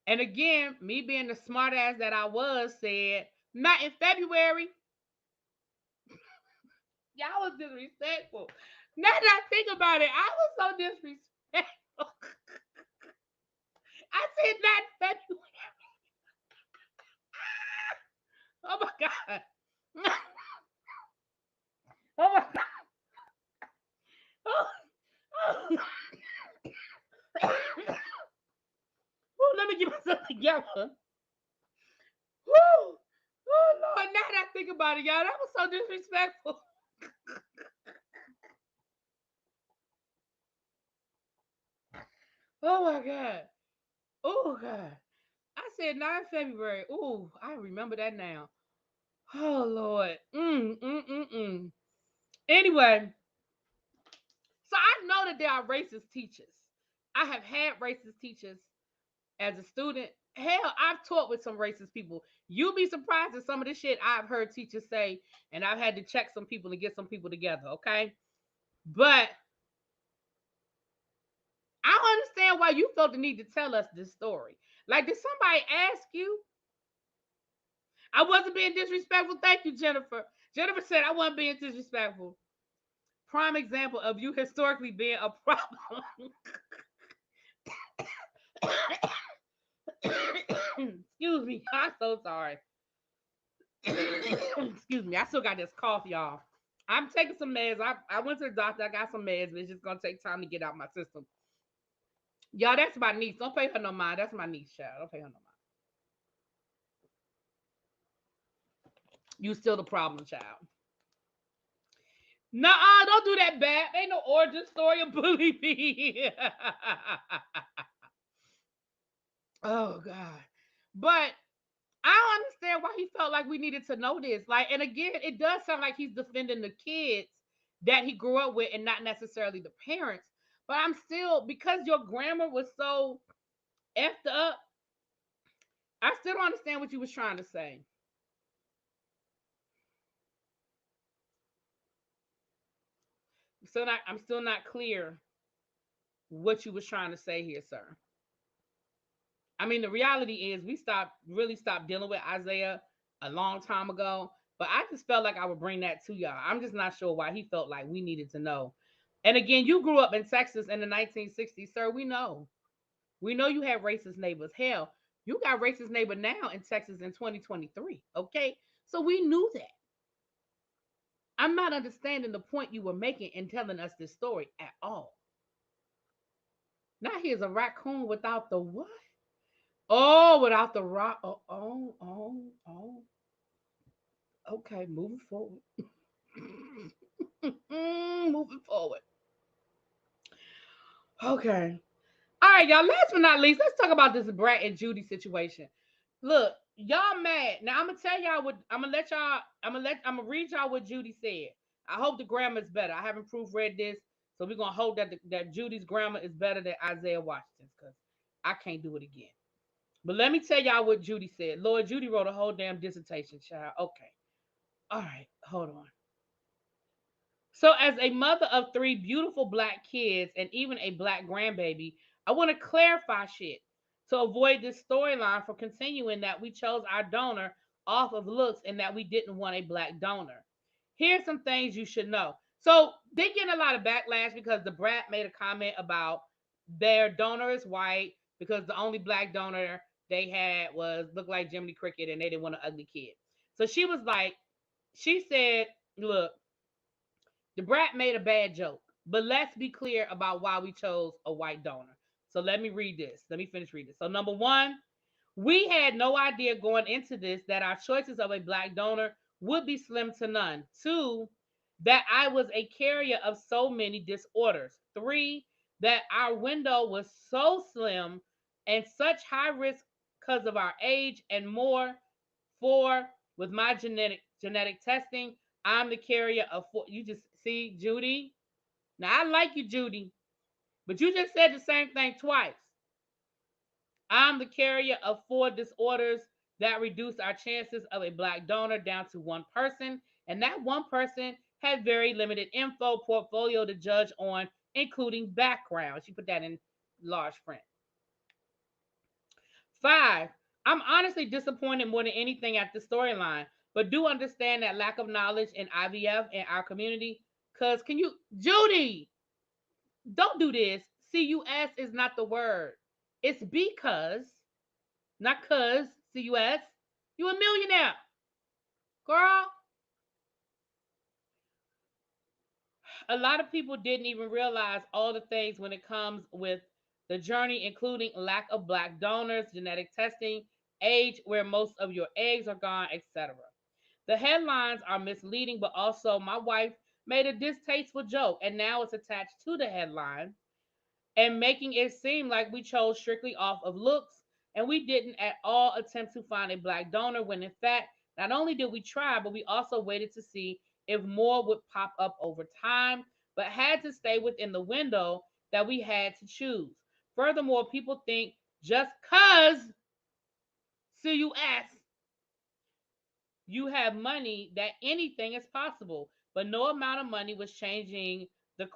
And again, me being the smart ass that I was, said, not in February. Y'all was disrespectful. Now that I think about it, I was so disrespectful. I said not in February. Oh my God. Oh my God. Oh, oh. Oh, let me get myself together. Woo! Oh Lord, now that I think about it, y'all, that was so disrespectful. Oh my God. Oh God. I said 9 February. Oh, I remember that now. Oh Lord. Anyway, so I know that there are racist teachers. I have had racist teachers as a student. Hell, I've taught with some racist people. You'll be surprised at some of the shit I've heard teachers say, and I've had to check some people and get some people together, okay? But I don't understand why you felt the need to tell us this story. Like, did somebody ask you? I wasn't being disrespectful. Thank you, Jennifer. Jennifer said I wasn't being disrespectful. Prime example of you historically being a problem. Excuse me. I'm so sorry. Excuse me. I still got this cough, y'all. I'm taking some meds. I went to the doctor. I got some meds, but it's just going to take time to get out my system. Y'all, that's my niece. Don't pay her no mind. That's my niece, child. Don't pay her no mind. You still the problem, child. Nuh-uh, don't do that, Bat. Ain't no origin story of Bully Me. Oh, God. But I don't understand why he felt like we needed to know this. Like, and again, it does sound like he's defending the kids that he grew up with and not necessarily the parents. But I'm still, because your grammar was so effed up, I still don't understand what you was trying to say. I'm still not clear what you was trying to say here, sir. I mean, the reality is we stopped dealing with Isaiah a long time ago. But I just felt like I would bring that to y'all. I'm just not sure why he felt like we needed to know. And again, you grew up in Texas in the 1960s, sir. We know. We know you had racist neighbors. Hell, you got racist neighbor now in Texas in 2023. Okay? So we knew that. I'm not understanding the point you were making in telling us this story at all. Now here's a raccoon without the what? Oh, without the rock. Oh, oh, oh, oh. Okay, moving forward. Moving forward. Okay. All right, y'all. Last but not least, let's talk about this Brat and Judy situation. Look, y'all mad. Now I'm gonna tell y'all what I'm gonna let y'all. I'm gonna read y'all what Judy said. I hope the grammar is better. I haven't proofread this, so we're gonna hope that Judy's grammar is better than Isaiah Washington's because I can't do it again. But let me tell y'all what Judy said. Lord, Judy wrote a whole damn dissertation, child. Okay. All right, hold on. So, as a mother of three beautiful black kids and even a black grandbaby, I want to clarify shit to avoid this storyline from continuing that we chose our donor off of looks and that we didn't want a black donor. Here's some things you should know. So, they getting a lot of backlash because the Brat made a comment about their donor is white because the only black donor they had was looked like Jiminy Cricket and they didn't want an ugly kid. So she was like, she said, look, the Brat made a bad joke, but let's be clear about why we chose a white donor. So let me read this. Let me finish reading. So number one, we had no idea going into this that our choices of a black donor would be slim to none. Two, that I was a carrier of so many disorders. Three, that our window was so slim and such high risk because of our age and more. Four, with my genetic testing, I'm the carrier of four. You just see, Judy. Now I like you, Judy, but you just said the same thing twice. I'm the carrier of four disorders that reduce our chances of a black donor down to one person, and that one person had very limited info portfolio to judge on, including background. She put that in large print. Five, I'm honestly disappointed more than anything at the storyline, but do understand that lack of knowledge in IVF in our community. Cause can you, Judy, don't do this. CUS is not the word. It's because, not cause, CUS. You a millionaire, girl. A lot of people didn't even realize all the things when it comes with the journey, including lack of black donors, genetic testing, age, where most of your eggs are gone, etc. The headlines are misleading, but also my wife made a distasteful joke, and now it's attached to the headline and making it seem like we chose strictly off of looks and we didn't at all attempt to find a black donor when in fact not only did we try but we also waited to see if more would pop up over time but had to stay within the window that we had to choose. Furthermore, people think just cuz CUS you have money that anything is possible, but no amount of money was changing the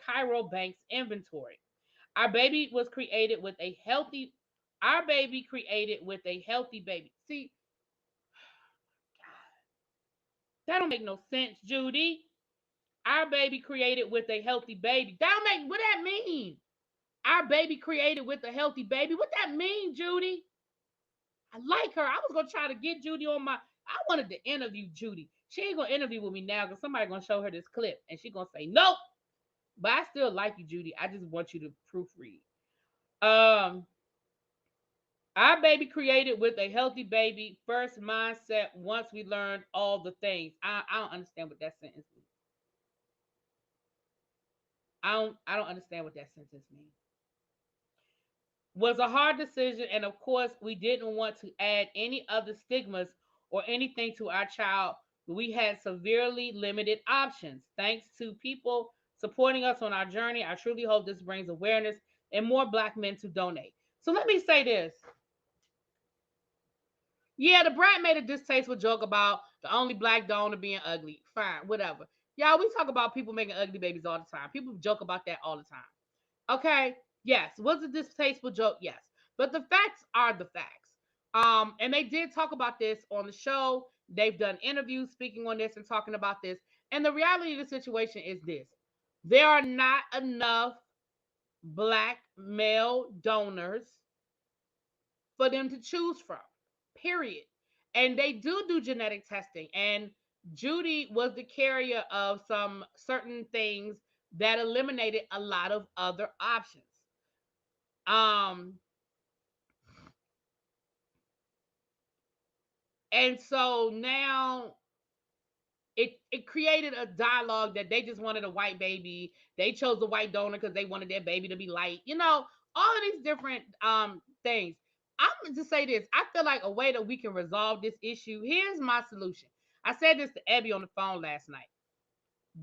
Cairo Bank's inventory. Our baby was created with a healthy our baby created with a healthy baby. See, that don't make no sense, Judy. Our baby created with a healthy baby. That don't make what that mean? Our baby created with a healthy baby. What that mean, Judy? I like her. I was gonna try to get Judy on my. I wanted to interview Judy. She ain't gonna interview with me now because somebody gonna show her this clip and she gonna say nope. But I still like you, Judy. I just want you to proofread. Um, Our baby created with a healthy baby first mindset once we learned all the things. I don't understand what that sentence means. I don't understand what that sentence means. was a hard decision, and of course, we didn't want to add any other stigmas or anything to our child. We had severely limited options. Thanks to people supporting us on our journey, I truly hope this brings awareness and more Black men to donate. So let me say this. Yeah, the brat made a distasteful joke about the only Black donor being ugly. Fine, whatever. Y'all, we talk about people making ugly babies all the time. People joke about that all the time. Okay, yes. Was a distasteful joke? Yes. But the facts are the facts. And they did talk about this on the show. They've done interviews speaking on this and talking about this. And the reality of the situation is this: there are not enough Black male donors for them to choose from. Period. And they do genetic testing. And Judy was the carrier of some certain things that eliminated a lot of other options. Um, and so now it created a dialogue that they just wanted a white baby. They chose the white donor because they wanted their baby to be light. All of these different things. I'm gonna just say this. I feel like a way that we can resolve this issue. Here's my solution. I said this to Ebby on the phone last night.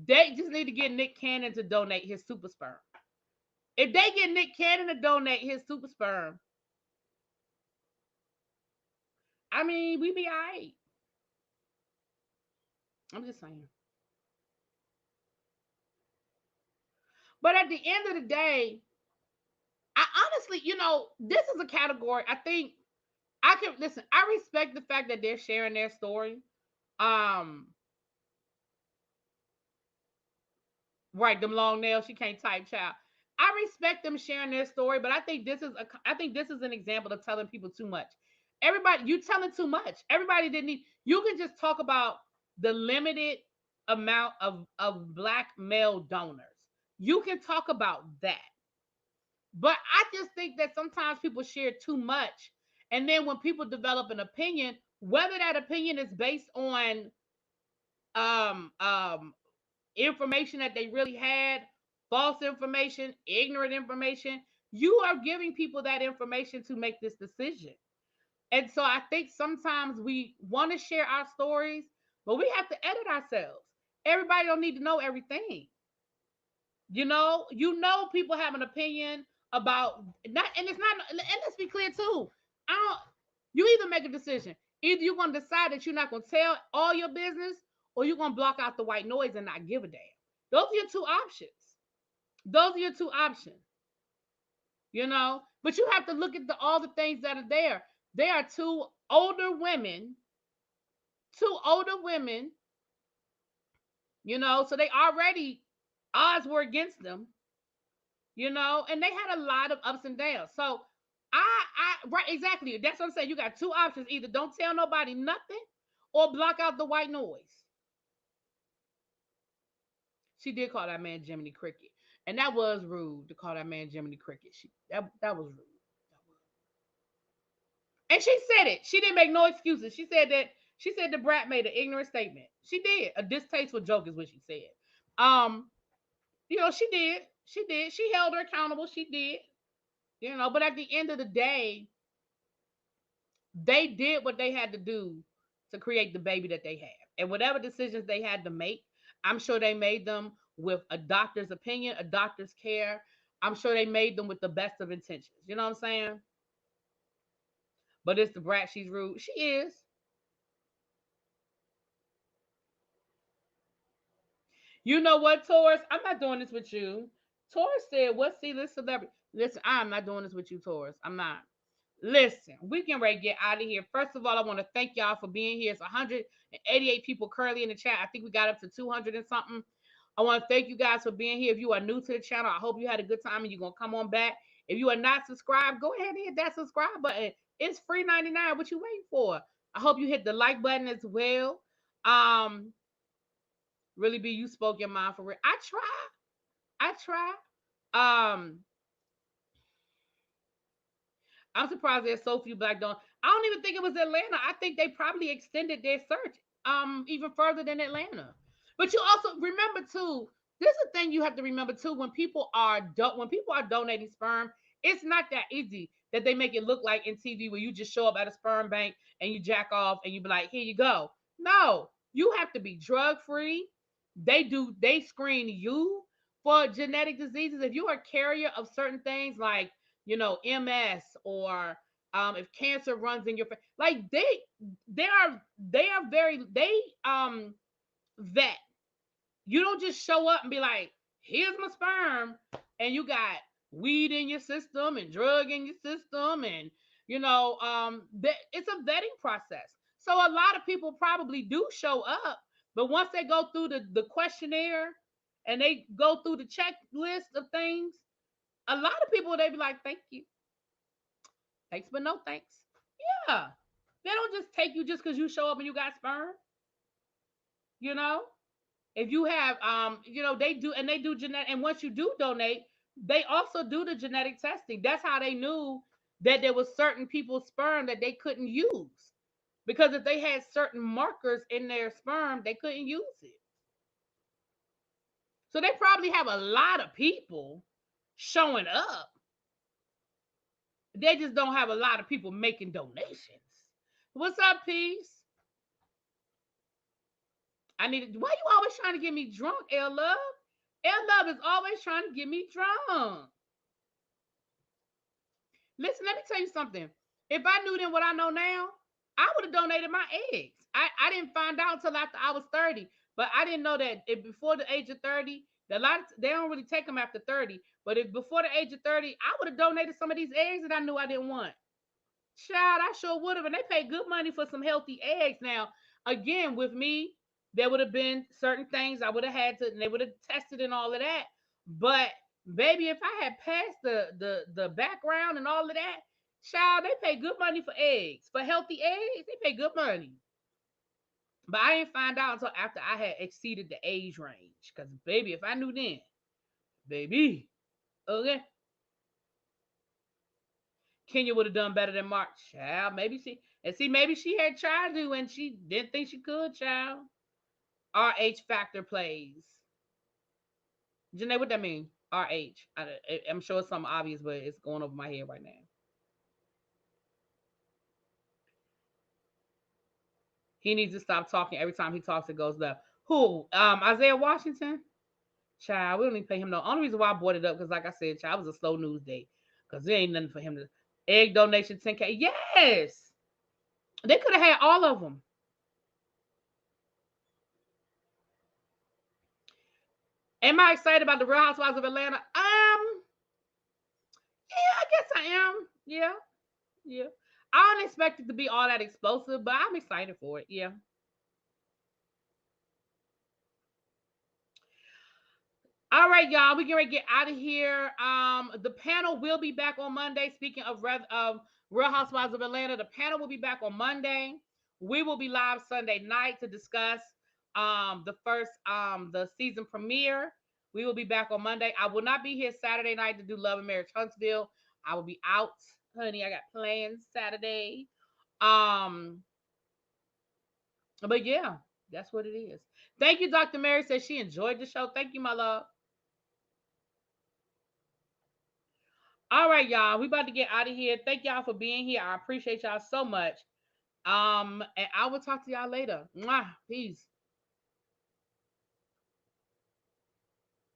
They just need to get Nick Cannon to donate his super sperm. If they get Nick Cannon to donate his super sperm, I mean, we be all right. I'm just saying. But at the end of the day, I honestly, this is a category. I think I can listen. I respect the fact that they're sharing their story. Um, right, them long nails. She can't type, child. I respect them sharing their story, but I think this is an example of telling people too much. Everybody, you telling too much. Everybody didn't need. You can just talk about the limited amount of Black male donors. You can talk about that. But I just think that sometimes people share too much. And then when people develop an opinion, whether that opinion is based on um um information that they really had, false information, ignorant information, you are giving people that information to make this decision. And so I think sometimes we want to share our stories, but we have to edit ourselves. Everybody don't need to know everything. People have an opinion about not, and it's not. And let's be clear too. I don't. You either make a decision. Either you're gonna decide that you're not gonna tell all your business, or you're gonna block out the white noise and not give a damn. Those are your two options. Those are your two options. But you have to look at all the things that are there. There are two older women. So they already odds were against them. And they had a lot of ups and downs. So right, exactly. That's what I'm saying. You got two options: either don't tell nobody nothing, or block out the white noise. She did call that man Jiminy Cricket, and that was rude to call that man Jiminy Cricket. That was rude. And she said it. She didn't make no excuses. She said the brat made an ignorant statement. She did. A distasteful joke is what she said. Um, she did. She did. She held her accountable. She did. But at the end of the day, they did what they had to do to create the baby that they have. And whatever decisions they had to make, I'm sure they made them with a doctor's opinion, a doctor's care. I'm sure they made them with the best of intentions. You know what I'm saying? But it's the brat. She's rude. She is. You know what, Taurus? I'm not doing this with you. Taurus said, "What C-list celebrity?" Listen, I'm not doing this with you, Taurus. I'm not. Listen, we can ready to get out of here. First of all, I want to thank y'all for being here. It's 188 people currently in the chat. I think we got up to 200 and something. I want to thank you guys for being here. If you are new to the channel, I hope you had a good time and you're going to come on back. If you are not subscribed, go ahead and hit that subscribe button. It's free 99. What you waiting for? I hope you hit the like button as well. Really be you spoke your mind for real. I try. Um, I'm surprised there's so few Black donors. I don't even think it was Atlanta. I think they probably extended their search even further than Atlanta. But you also remember too, this is a thing you have to remember too, when people are donating sperm, it's not that easy. that they make it look like in TV, where you just show up at a sperm bank and you jack off and you be like, here you go. No, you have to be drug free. They screen you for genetic diseases. If you're a carrier of certain things like, MS, or if cancer runs in your family, like they are very, vet. You don't just show up and be like, here's my sperm, and you got weed in your system and drug in your system, and it's a vetting process. So a lot of people probably do show up, but once they go through the questionnaire and they go through the checklist of things, a lot of people, they be like, thank you, thanks but no thanks. Yeah, they don't just take you just because you show up and you got sperm. You know, if you have they do genetic, and once you do donate, they also do the genetic testing. That's how they knew that there was certain people's sperm that they couldn't use, because if they had certain markers in their sperm, they couldn't use it. So they probably have a lot of people showing up. They just don't have a lot of people making donations. What's up, Peace? Why you always trying to get me drunk, L Love? L Love is always trying to get me drunk. Listen, let me tell you something. If I knew then what I know now, I would have donated my eggs. I didn't find out until after I was 30, but I didn't know that if before the age of 30, they don't really take them after 30. But if before the age of 30, I would have donated some of these eggs that I knew I didn't want. Child, I sure would have. And they pay good money for some healthy eggs. Now, again, with me, there would have been certain things I would have had to, and they would have tested and all of that. But baby, if I had passed the background and all of that, child, they pay good money for eggs. For healthy eggs, they pay good money. But I didn't find out until after I had exceeded the age range. Because baby, if I knew then, baby, okay. Kenya would have done better than Mark. Child, maybe she had tried to and she didn't think she could, child. RH factor plays. Janae, what that mean? RH. I'm sure it's something obvious, but it's going over my head right now. He needs to stop talking. Every time he talks, it goes left. Who? Isaiah Washington? Child, we don't even pay him no. Only reason why I brought it up, because like I said, child, it was a slow news day. Because there ain't nothing for him to. Egg donation 10K. Yes. They could have had all of them. Am I excited about the Real Housewives of Atlanta? Yeah, I guess I am. Yeah, yeah. I don't expect it to be all that explosive, but I'm excited for it. Yeah. All right, y'all. We can get out of here. The panel will be back on Monday. Speaking of Real Housewives of Atlanta, the panel will be back on Monday. We will be live Sunday night to discuss the season premiere. We will be back on Monday. I will not be here Saturday night to do Love and Marriage Huntsville. I will be out, honey. I got plans Saturday. But yeah, that's what it is. Thank you, Dr. Mary says she enjoyed the show. Thank you, my love. All right, y'all. We about to get out of here. Thank y'all for being here. I appreciate y'all so much. And I will talk to y'all later. Mwah. Peace.